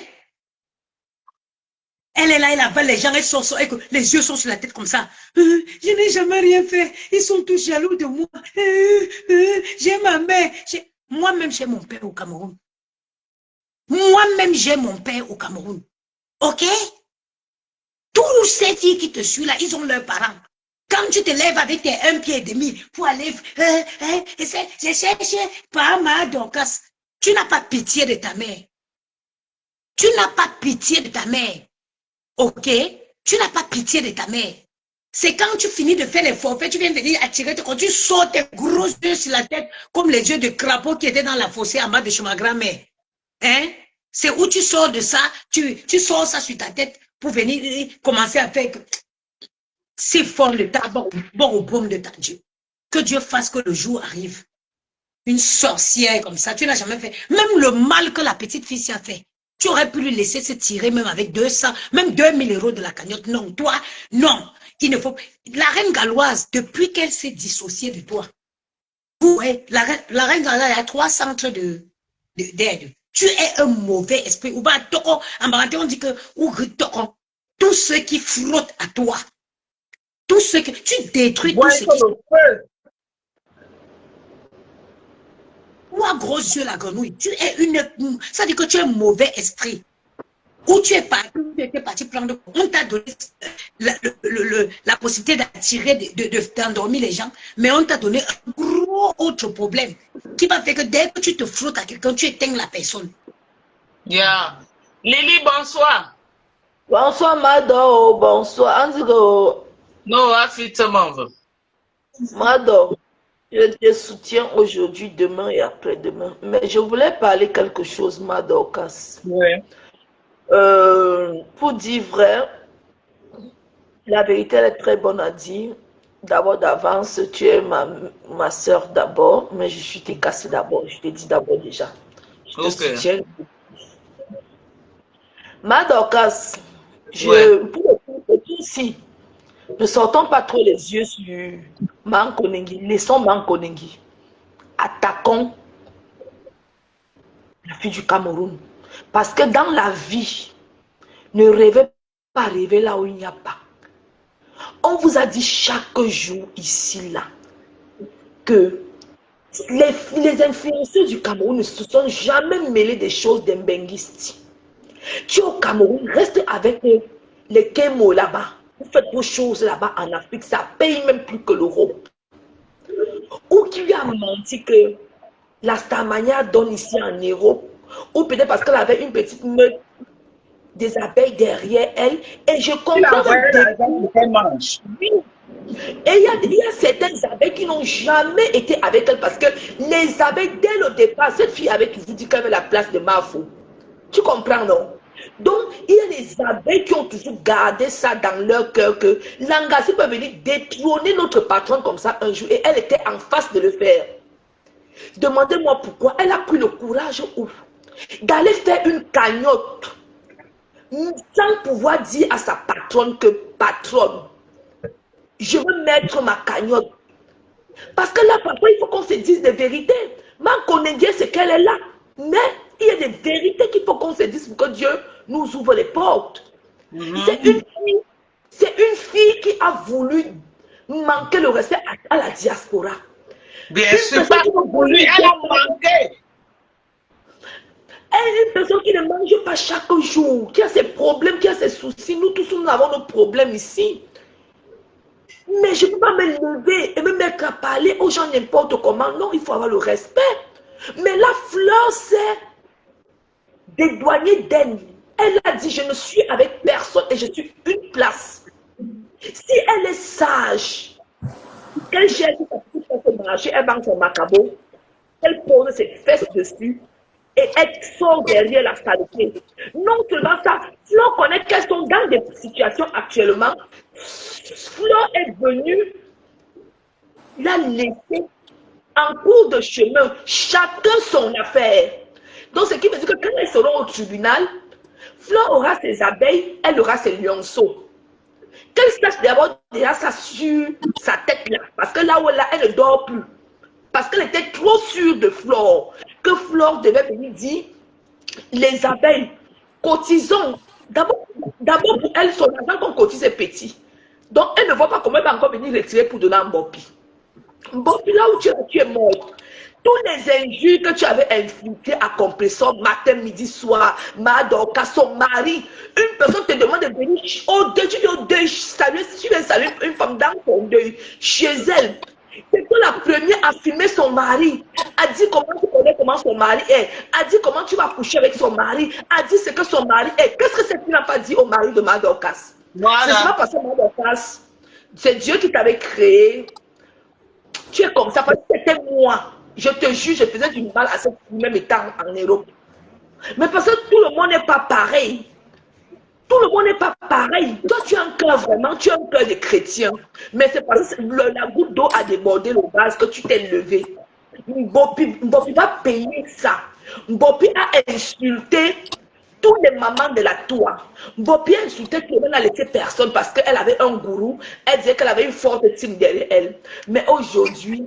Elle est là, elle avale les gens, les yeux sont sur la tête comme ça. Je n'ai jamais rien fait. Ils sont tous jaloux de moi. J'ai ma mère. Moi-même, j'ai mon père au Cameroun. Moi-même, j'ai mon père au Cameroun. OK? Tous ces filles qui te suivent là, ils ont leurs parents. Quand tu te lèves avec tes 1,5 pied pour aller, j'ai cherché par ma Dorcas, tu n'as pas pitié de ta mère. Tu n'as pas pitié de ta mère. OK? Tu n'as pas pitié de ta mère. C'est quand tu finis de faire les forfaits, tu viens venir attirer, quand tu sautes tes gros yeux sur la tête, comme les yeux de crapaud qui étaient dans la fossée en bas de chez ma grand-mère. Hein? C'est où tu sors de ça, tu sors ça sur ta tête pour venir commencer à faire. C'est fort le tabac au baume de ta Dieu. Que Dieu fasse que le jour arrive. Une sorcière comme ça, tu n'as jamais fait. Même le mal que la petite fille s'y a fait. Tu aurais pu lui laisser se tirer même avec 200, même 2 000 euros de la cagnotte. Non, toi, non. Il ne faut... La reine galloise, depuis qu'elle s'est dissociée de toi, ouais, la reine galloise a 3 centres d'aide. Tu es un mauvais esprit. Ou bien, en baranté, on dit que, ou tous ceux qui frottent à toi, tous ceux que tu détruis, tous ceux qui... Toi, gros yeux, la grenouille, tu es ça dit que tu es un mauvais esprit. Où tu étais parti prendre, on t'a donné la possibilité d'attirer, d'endormir les gens, mais on t'a donné un gros autre problème qui va faire que dès que tu te frottes à quelqu'un, tu éteins la personne. Yeah. Lily, bonsoir. Bonsoir, Mado. Bonsoir. Non, affirmement. Mado, je te soutiens aujourd'hui, demain et après-demain. Mais je voulais parler quelque chose, Mado Cass. Oui. Pour dire vrai, la vérité elle est très bonne à dire. D'abord d'avance, tu es ma soeur d'abord, mais je suis tes cassé d'abord. Je te dis d'abord déjà. Je te Ok. soutiens. Ma Dorcas, Ouais. pour le coup ici, ne sortons pas trop les yeux sur Mankonengi. Laissons Mankonengi. Attaquons la fille du Cameroun. Parce que dans la vie, ne rêvez pas rêver là où il n'y a pas. On vous a dit chaque jour ici, là, que les influenceurs du Cameroun ne se sont jamais mêlés des choses d'Embengisti. Tu es au Cameroun, reste avec les Kémo là-bas. Vous faites vos choses là-bas en Afrique, ça paye même plus que l'euro. Ou qui lui a menti que la Starmania donne ici en Europe, ou peut-être parce qu'elle avait une petite meute des abeilles derrière elle. Et je Il a comprends envoyé le l'argent début. pour qu'elle mange. Oui. Et il y a certaines abeilles qui n'ont jamais été avec elle parce que les abeilles, dès le départ, cette fille avait toujours dit qu'elle avait la place de Mafou. Tu comprends, non? Donc, il y a des abeilles qui ont toujours gardé ça dans leur cœur que Langassi peut venir détrôner notre patron comme ça un jour et elle était en face de le faire. Demandez-moi pourquoi elle a pris le courage d'aller faire une cagnotte sans pouvoir dire à sa patronne que patronne, je veux mettre ma cagnotte. Parce que là, parfois, il faut qu'on se dise des vérités. Ma connaissance, c'est qu'elle est là. Mais il y a des vérités qu'il faut qu'on se dise pour que Dieu nous ouvre les portes. C'est une fille qui a voulu manquer le respect à la diaspora. Bien Une sûr, personne pas qui ne pour lui, elle a manqué. Elle est une personne qui ne mange pas chaque jour, qui a ses problèmes, qui a ses soucis. Nous tous, nous avons nos problèmes ici. Mais je ne peux pas me lever et me mettre à parler aux gens n'importe comment. Non, il faut avoir le respect. Mais la fleur s'est dédouanée d'elle. Elle a dit, je ne suis avec personne et je suis une place. Si elle est sage, qu'elle cherche sa petite place au marché, elle vend son macabo, elle pose ses fesses dessus et elle sort derrière la saleté. Non seulement ça, Flo connaît qu'elles sont dans des situations actuellement. Flo est venue la laisser en cours de chemin, chacun son affaire. Donc, ce qui veut dire que quand elles seront au tribunal, Flo aura ses abeilles, elle aura ses lionceaux. Qu'elle sache d'abord déjà ça sur sa tête là, parce que là où elle ne dort plus. Parce qu'elle était trop sûre de Flore, que Flore devait venir dire, les abeilles, cotisons. D'abord pour elle, son argent qu'on cotise est petit. Donc, elle ne voit pas comment elle va encore venir retirer pour donner à Mbopi. Mbopi, là où tu es morte, tous les injures que tu avais infligées à Compressor, matin, midi, soir, Madoka, son mari, une personne te demande de venir au deuil, tu viens au deuil, tu viens saluer une femme dans ton deuil, chez elle. C'est que la première a filmé son mari, a dit comment tu connais comment son mari est, a dit comment tu vas coucher avec son mari, a dit ce que son mari est. Qu'est-ce que c'est qu'il n'a pas dit au mari de Madokas? Voilà. C'est pas parce que Madokas, c'est Dieu qui t'avait créé. Tu es comme ça parce que c'était moi. Je te jure, je faisais du mal à cette fille même étant en Europe. Mais parce que tout le monde n'est pas pareil. Tout le monde n'est pas pareil. Toi, tu as un cœur vraiment, tu as un cœur de chrétien. Mais c'est parce que la goutte d'eau a débordé le vase que tu t'es levé. Mbopi va payer ça. Mbopi a insulté tous les mamans de la tour. Mbopi a insulté tout le monde, n'a laissé personne parce qu'elle avait un gourou. Elle disait qu'elle avait une forte team derrière elle. Mais aujourd'hui,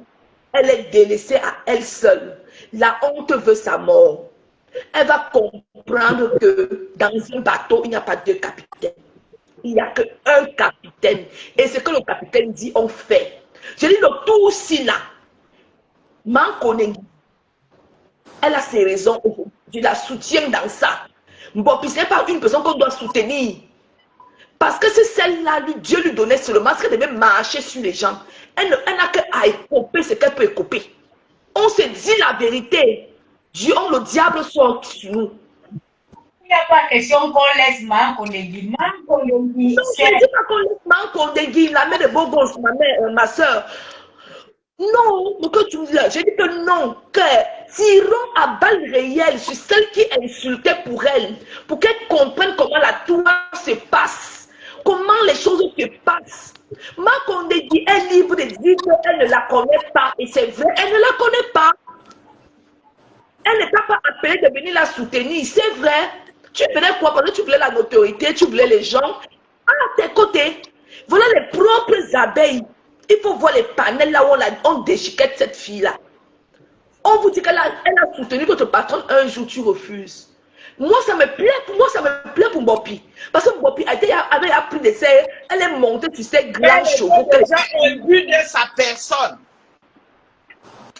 elle est délaissée à elle seule. La honte veut sa mort. Elle va comprendre que dans un bateau, il n'y a pas deux capitaines. Il n'y a qu'un capitaine. Et ce que le capitaine dit, on fait. Je dis le tout aussi là. Mankonengi, elle a ses raisons. Je la soutiens dans ça. Mbopi, ce n'est pas une personne qu'on doit soutenir. Parce que c'est celle-là, Dieu lui donnait seulement ce qu'elle devait marcher sur les gens. Elle n'a qu'à écoper ce qu'elle peut écoper. On se dit la vérité. Dieu, le diable sort sur nous. Il n'y a pas question qu'on laisse Mankonengi. Mankonengi, Non, je ne dis pas qu'on laisse Mankonengi, la mère de Bogos, ma soeur. Non, ce que tu me dis là, je dis que non, que tirons à balles réelles sur celle qui insultait pour elle, pour qu'elle comprenne comment la tour se passe. comment les choses se passent. Ma Condé dit, elle est libre de dire qu'elle ne la connaît pas. Et c'est vrai, elle ne la connaît pas. Elle n'est pas appelée de venir la soutenir. C'est vrai. Tu venais quoi? Parce que tu voulais la notoriété, tu voulais les gens à tes côtés. Voilà les propres abeilles. Il faut voir les panels là où on déchiquette cette fille-là. On vous dit qu'elle a soutenu votre patron un jour, tu refuses. Moi, ça me plaît pour Mbopi. Parce que Mbopi avait appris de ses... Elle est montée sur ses grands chevaux. Elle était déjà imbue de sa personne.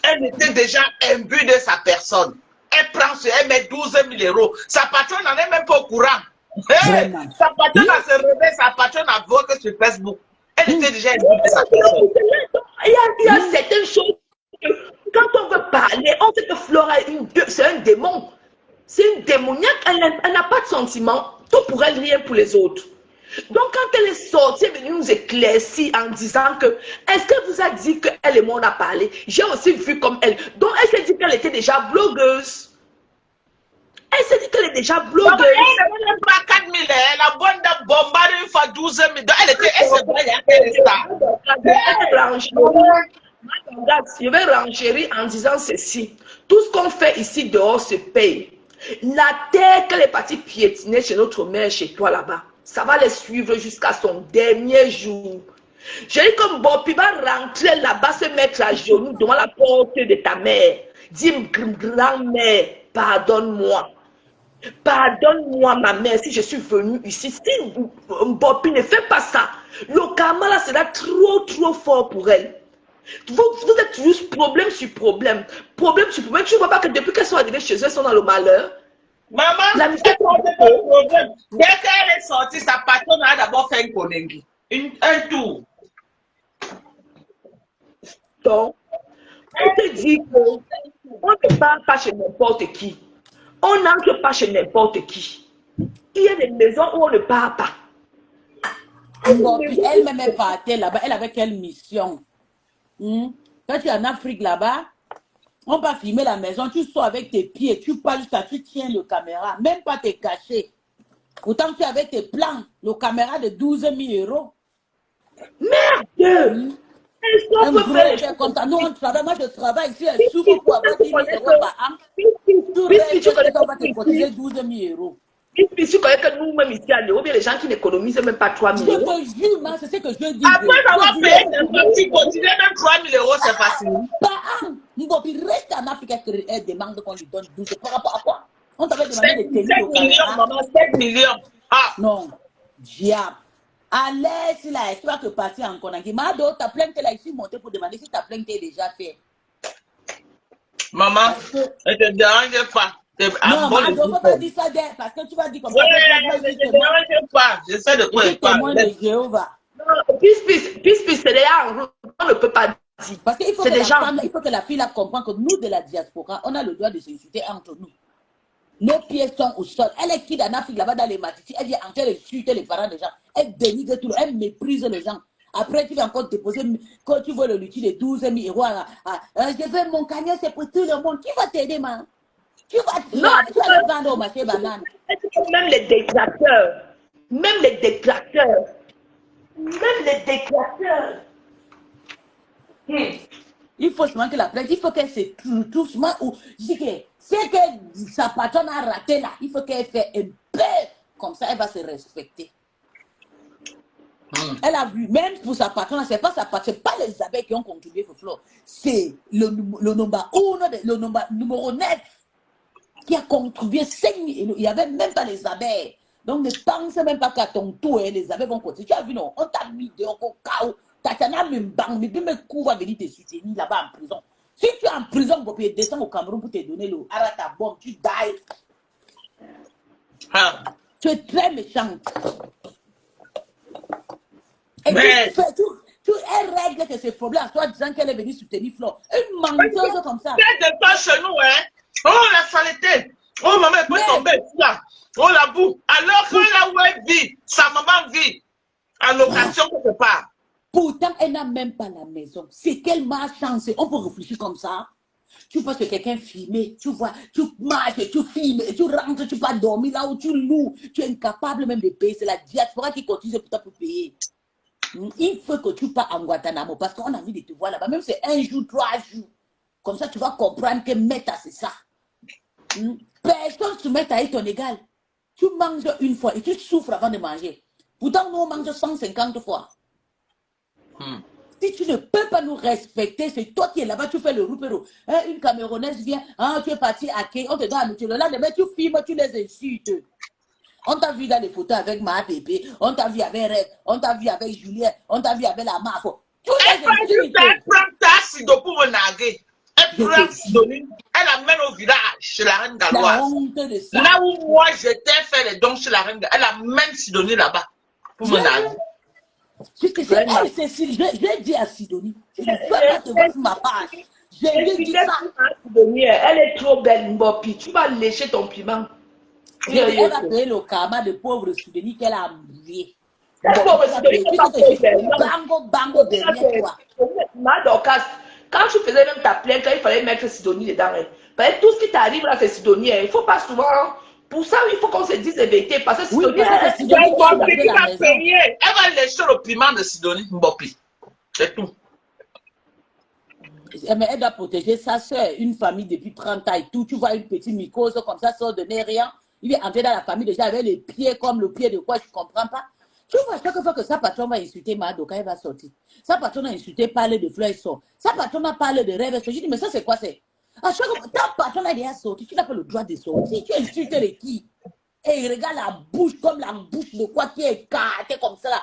Elle était déjà imbue de sa personne. Elle met 12 000 euros. Sa patronne n'en est même pas au courant. Hey, sa patronne se réveille, sa patronne a voté sur Facebook. Elle était déjà imbue de sa personne. Il y a certaines choses que quand on veut parler, on sait que Flora, c'est un démon. C'est une démoniaque, elle n'a pas de sentiments. Tout pour elle, rien pour les autres. Donc quand elle est sortie, elle est venue nous éclaircir en disant que, est-ce qu'elle vous a dit qu'elle et moi on a parlé? J'ai aussi vu comme elle. Donc elle s'est dit qu'elle était déjà blogueuse. Elle s'est dit qu'elle est déjà blogueuse. Elle n'a pas 4 000, elle a bonne dame bombardée une fois 12 000. Elle s'est baillée je vais renchérir en disant ceci. Tout ce qu'on fait ici dehors se paye. La terre qu'elle est partie piétiner chez notre mère, chez toi là-bas, ça va les suivre jusqu'à son dernier jour. J'ai dit comme Bopi va rentrer là-bas, se mettre à genoux devant la porte de ta mère. Dis, grand-mère, pardonne-moi. Pardonne-moi, ma mère, si je suis venue ici. Si Bopi ne fait pas ça, le karma là sera trop fort pour elle. Vous êtes juste problème sur problème. Problème sur problème. Tu ne vois pas que depuis qu'elles sont arrivées chez eux, elles sont dans le malheur. Maman, la musique problème. Dès qu'elle est sortie, sa patronne a d'abord fait un konengi. Un tour. Donc, on te dit qu'on ne part pas chez n'importe qui. On n'entre pas chez n'importe qui. Il y a des maisons où on ne part pas. Elle-même est partie là-bas. Elle avait quelle mission? Quand tu es en Afrique là-bas, on va filmer la maison, tu sors avec tes pieds, tu parles jusqu'à tu tiens le caméra, même pas t'es caché. Pourtant, tu es avec tes plans, le caméra de 12 000 euros. Merde! Un gros content. Nous, on travaille, moi je travaille ici, elle souffre pour avoir 10 000 euros par an. Tu rêves qu'on va te cotiser 12 000 euros. Puis tu connais que nous-mêmes ici à l'euro, bien les gens qui n'économisent même pas 3 000 euros. Je te jure, c'est ce que je dis. Après avoir payé un petit quotidien, même 3 000 euros, c'est facile. Par an. Mbopi reste en Afrique, elle demande qu'on lui donne 12 par rapport à quoi? On t'avait demandé de tenir 7 millions, maman, 7 millions. Ah. Non, diable. Allez, si la histoire que partir en Konangi, Mado, ta plainte là ici montée pour demander si ta plainte est déjà faite. Maman, ne te dérange pas. Non, Mado, il ne faut pas dire ça parce que tu vas dire comme ça. Ne te dérange pas. Je sais de quoi il parle. Témoin de Jéhovah. Non, puis c'est déjà en route. On ne peut pas dire. Parce qu'il faut, faut que la fille là comprenne que nous de la diaspora, on a le droit de s'insulter entre nous. Nos pieds sont au sol. Elle est qui en Afrique là-bas dans les matitiers? Elle vient en train de insulter les parents des gens. Elle dénigre tout le monde. Elle méprise les gens. Après, tu vas encore déposer, quand tu vois le lutti de 12 000 euros, je veux mon cagnon, c'est pour tout le monde. Qui va t'aider, man? Tu vas le vendre au marché banane. Même les détracteurs. Même les détracteurs. Même les détracteurs. Il faut seulement que la plainte, il faut qu'elle se doucement ou je dis que c'est que sa patronne a raté là, il faut qu'elle fasse un peu comme ça, elle va se respecter. Elle a vu, même pour sa patronne, c'est pas sa patronne, c'est pas les abeilles qui ont contribué pour Flore, c'est le numéro 9 qui a contribué 5 000, il n'y avait même pas les abeilles. Donc ne pense même pas qu'à ton tour, les abeilles vont continuer. Tu as vu, non, on t'a mis dehors au chaos. Tatana Mbang, mais bien, coup va venir te soutenir là-bas en prison. Si tu es en prison, tu peux descendre au Cameroun pour te donner le arata bombe, tu dies. Tu es très méchante. Et mais... elle règle que ce problème, toi disant qu'elle est venue soutenir Flore. Une menteuse comme ça. Elle est pas chez nous, hein. Oh, la saleté. Oh, maman, elle peut tomber là. Oh, la boue. Alors que là où elle vit, sa maman vit en location quelque part. Pourtant, elle n'a même pas la maison. C'est qu'elle m'a chancé. On peut réfléchir comme ça. Tu passes que quelqu'un filmé, tu vois, tu marches, tu filmes, tu rentres, tu vas dormir là où tu loues. Tu es incapable même de payer. C'est la diaspora qui continue pour toi pour payer. Il faut que tu pars en Guantanamo parce qu'on a envie de te voir là-bas. Même si c'est 1 jour, 3 jours. Comme ça, tu vas comprendre que Meta, c'est ça. Personne se met à être ton égal. Tu manges une fois et tu souffres avant de manger. Pourtant, nous, on mange 150 fois. Si tu ne peux pas nous respecter, c'est toi qui es là-bas, tu fais le roupero. Hein, une Camerounaise vient, tu es parti à Kay, on te donne la nourriture. Le lendemain, tu filmes, tu les insultes. On t'a vu dans les photos avec ma pépé, on t'a vu avec Red, on t'a vu avec Julien, on t'a vu avec la Mafo. Tu les insultes. Elle prend ta Sido pour me naguer. Elle prend Sidonie, elle l'amène au village chez la reine La galloise. honte de ça. Là où moi j'étais fait les dons chez la reine, elle amène Sidonie là-bas pour me naguer. C'est elle, Cécile. J'ai dit à Sidonie, je ne peux pas te voir sur ma page. Je lui ai dit ça. Elle est trop belle, Mbopi. Tu vas lécher ton piment. Elle va payer le karma de pauvre Sidonie qu'elle a embrouillé. Cette pauvre Sidonie n'est pas trop belle. Bango derrière toi. Ma Dorcas, quand tu faisais même ta plainte, il fallait mettre Sidonie dedans. Parce que tout ce qui t'arrive là, c'est Sidonie. Il ne faut pas souvent. Pour ça, il faut qu'on se dise la vérité. Parce que Sidonie, Oui, parce que Sidonie Elle va lécher le piment de Sidonie, Mbopi. C'est tout. Mais elle doit protéger sa soeur, une famille depuis 30 ans et tout. Tu vois une petite mycose comme ça, sort de rien. Il est entré dans la famille déjà avec les pieds comme le pied de quoi, je ne comprends pas. Tu vois, chaque fois que sa patronne va insulter Madoka, elle va sortir. Sa patronne a insulté, parler de fleurs, elle sort. Sa patronne a parlé de rêves, elle sort. Je dis, mais ça, c'est quoi, c'est? À chaque fois, ta patronne a déjà sorti, tu n'as pas le droit de sortir. Tu insultes les qui? Et il regarde la bouche comme la bouche de quoi qui est écartée comme ça. Là.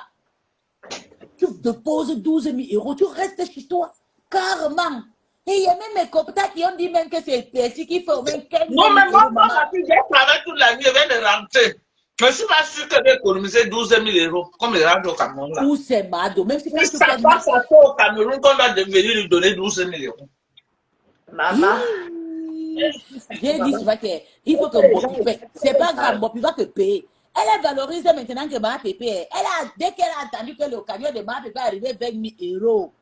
Tu déposes 12 000 euros, tu restes chez toi. Carrément. Et il y a même mes copains qui ont dit même que c'est Percy qui fait au moins 15 000 Non, mais euros. moi, ma fille, j'ai travaillé toute la nuit, elle vient de rentrer. Je ne suis pas sûr qu'elle va économiser 12 000 euros, comme il rentre au Cameroun. Là. Où c'est Mado? Même si quand Il tu ne fais pas ça fait au Cameroun qu'on doit venir lui donner 12 000 euros. Maman. J'ai dit souvent qu'il faut que Mbopi paye. C'est pas grave, Mbopi va te payer. Elle est valorisée maintenant que ma pépé. Dès qu'elle a entendu que le camion de ma pépé est arrivé 20 000 euros,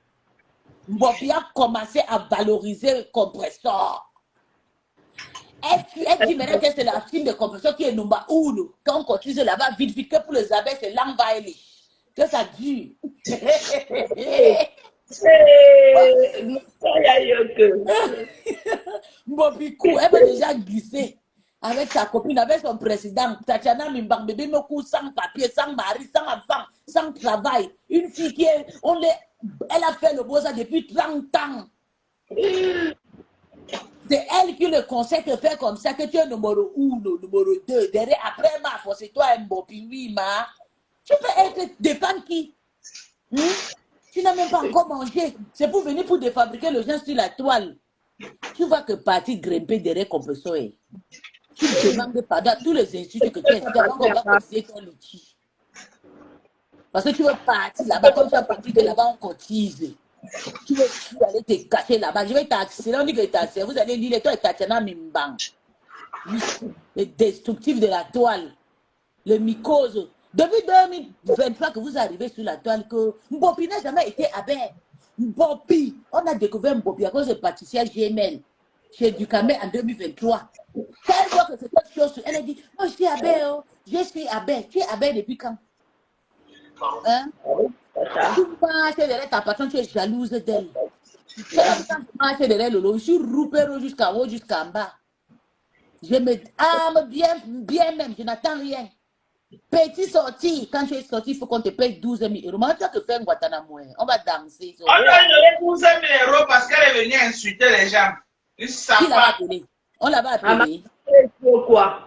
Mbopi a commencé à valoriser le compresseur. Elle dit maintenant que c'est la firme de compresseur qui est number 1. Quand on continue là-bas, vite, vite, que pour les abeilles, c'est l'envahir. Que ça dure. Mbopikou, elle va déjà glisser avec sa copine, avec son président, Tatiana Mimbang, bébé Mokou, sans papier, sans mari, sans enfant, sans travail. Une fille qui est, elle a fait le beau ça depuis 30 ans. C'est elle qui le conseille de faire comme ça, que tu es numéro 1, numéro 2. Derrière, après, c'est toi, Mbopi, oui, ma. Tu peux être défendre qui? Tu n'as même pas encore mangé. C'est pour venir pour défabriquer le gens sur la toile. Tu vois que partir grimper derrière compresseur. Tu demandes pardon à tous les instituts que tu as avant qu'on va considérer ton litige. Parce que tu veux partir là-bas, comme tu as parti de là-bas, on cotise. Tu veux aller te cacher là-bas. Je vais t'accélérer, on dit que t'accélères. Vous allez lire, toi et Tatiana Mimbang. Le destructif de la toile. Le mycose. Depuis 2023 que vous arrivez sur la toile, que Mbopi n'a jamais été abeille. Mbopi, on a découvert Mbopi à cause de Patricia GML chez Ducamé en 2023. Quand elle voit que c'est quelque chose, elle a dit, moi je suis abeille, je suis abeille. Tu es abeille depuis quand? Hein? Tu marches derrière ta patronne, tu es jalouse d'elle. Tu marches derrière Lolo, je suis roupero jusqu'en haut, jusqu'en bas. Je me arme bien même, je n'attends rien. Petit sorti, quand tu es sorti, il faut qu'on te paye 12 000 euros. Mais tu que faire Guantanamo, on va danser. On lui a donné 12 000 euros parce qu'elle est venue insulter les gens. Ils savent Qui l'a pas. appelé? On l'avait appelé. Quoi?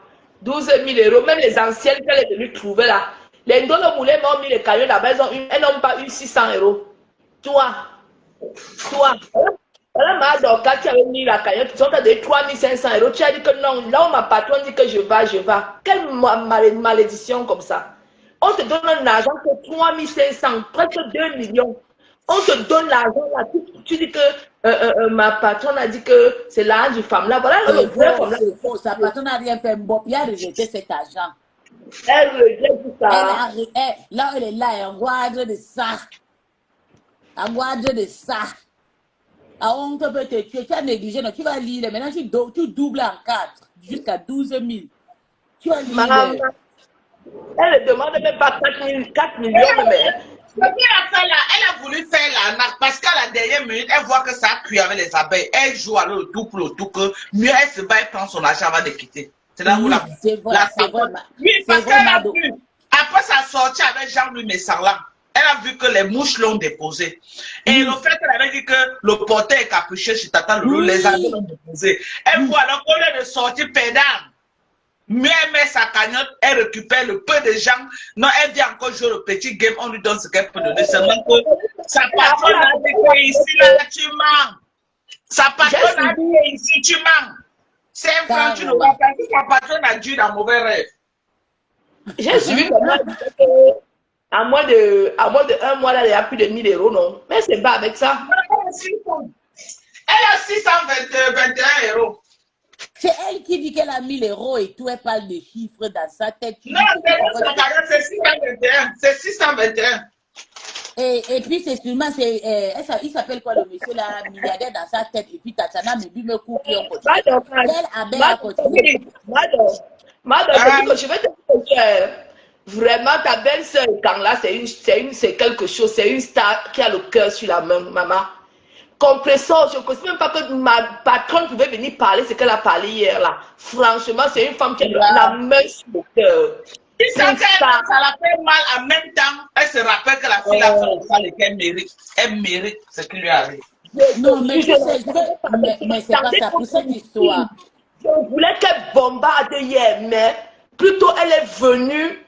12 000 euros, même les anciennes qu'elle est venue trouver là. Les Ndolo Moulin m'ont mis les camions là-bas, elles n'ont pas eu 600 euros. Toi. Voilà, ma quand tu avais mis la cagnotte, ils ont donné 3 500 euros. Tu as dit que non, là où ma patronne dit que je vais. Quelle malédiction comme ça. On te donne un argent pour 3 500, presque 2 millions. On te donne l'argent là. Tu dis que ma patronne a dit que c'est l'argent du femme là. Voilà le vrai problème. C'est faux, sa patronne n'a rien fait. Mbopi a rejeté cet argent. Elle regrette tout ça. Là, elle est là, elle guarde de ça. Elle guarde de ça. Ah, on peut te tuer. Tu as négligé, non, tu vas lire. Maintenant, tu doubles en 4 jusqu'à 12 000. Tu vas Maman, lire. elle ne demande même pas 4 millions, mais. Ce qu'elle a fait là, elle a voulu faire l'arnaque parce qu'à la dernière minute, elle voit que ça a cuit avec les abeilles. Elle joue alors le tout que mieux elle se bat, elle prend son argent avant de quitter. C'est là où Oui, c'est vrai, c'est vrai. Oui, C'est parce vrai, qu'elle a Mado. vu, après sa sortie avec Jean-Louis Messarlan, elle a vu que les mouches l'ont déposé. Et le fait qu'elle avait dit que le porteur est capuché chez Tata Loulou, les abeilles l'ont déposé. Elle voit alors qu'au lieu de sortir pédale, mais elle met sa cagnotte, elle récupère le peu de gens. Non, elle vient encore jouer le petit game, on lui donne ce qu'elle peut donner. Seulement que sa patronne a dit que ici, là, tu mens. Sa patronne a dit que ici, tu mens. C'est un franc, tu ne vois pas. Sa patronne a dû dans mauvais rêve. J'ai suivi comment à moins de 1 mois, là, il y a plus de 1000 euros, non? Mais c'est pas avec ça. Elle a 621 euros. C'est elle qui dit qu'elle a 1000 euros et tout, elle parle de chiffres dans sa tête. Non, c'est 621. C'est 621. Et puis c'est sûrement, il s'appelle quoi le monsieur là, milliardaire dans sa tête, et puis Tatiana me coupe et on continue. Elle a continué. Madame, je dis que je vais te dire, vraiment, ta belle-sœur, quand là, c'est quelque chose, c'est une star qui a le cœur sur la main, maman. Compressor, je ne connais même pas que ma patronne pouvait venir parler ce qu'elle a parlé hier là. Franchement, c'est une femme qui a la main sur le cœur. Si ça la fait mal en même temps, elle se rappelle que la fille a fait ça et qu'elle mérite. Elle mérite ce qui lui arrive. Non, mais mais c'est pas ça pour cette histoire. Je voulais qu'elle bombarde hier, mais plutôt elle est venue.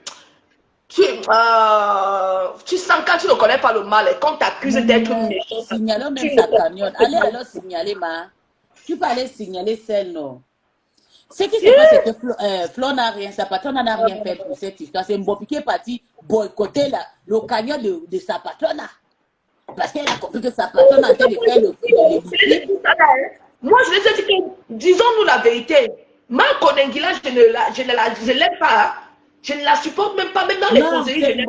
Tu sens quand tu ne connais pas le mal et qu'on t'accuse d'être méchant. Signalons même sa cagnotte. Allez alors signaler, ma. Tu peux aller signaler celle, non. Ce qui se passe, c'est que Flo n'a rien, sa patronne n'a rien fait pour cette histoire. C'est Mbopi qui est parti boycotter le cagnotte de sa patronne. Parce qu'elle a compris que sa patronne a en train de faire le Moi, je les ai dit que, disons-nous la vérité, ma Konengila, je ne l'aime pas. Je ne la supporte même pas, même dans les conseillers.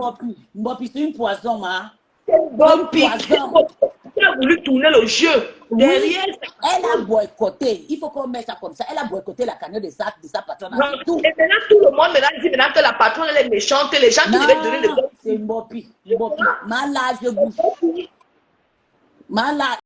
Mbopi, c'est une poison, ma. C'est une poison. Elle a voulu tourner le jeu. Derrière, elle a boycotté. Il faut qu'on mette ça comme ça. Elle a boycotté la cagnotte de sa patronne. Et maintenant, tout le monde dit maintenant que la patronne elle est méchante. Les gens qui devaient donner le bon. C'est Mbopi. Ma large bouche. Ma large.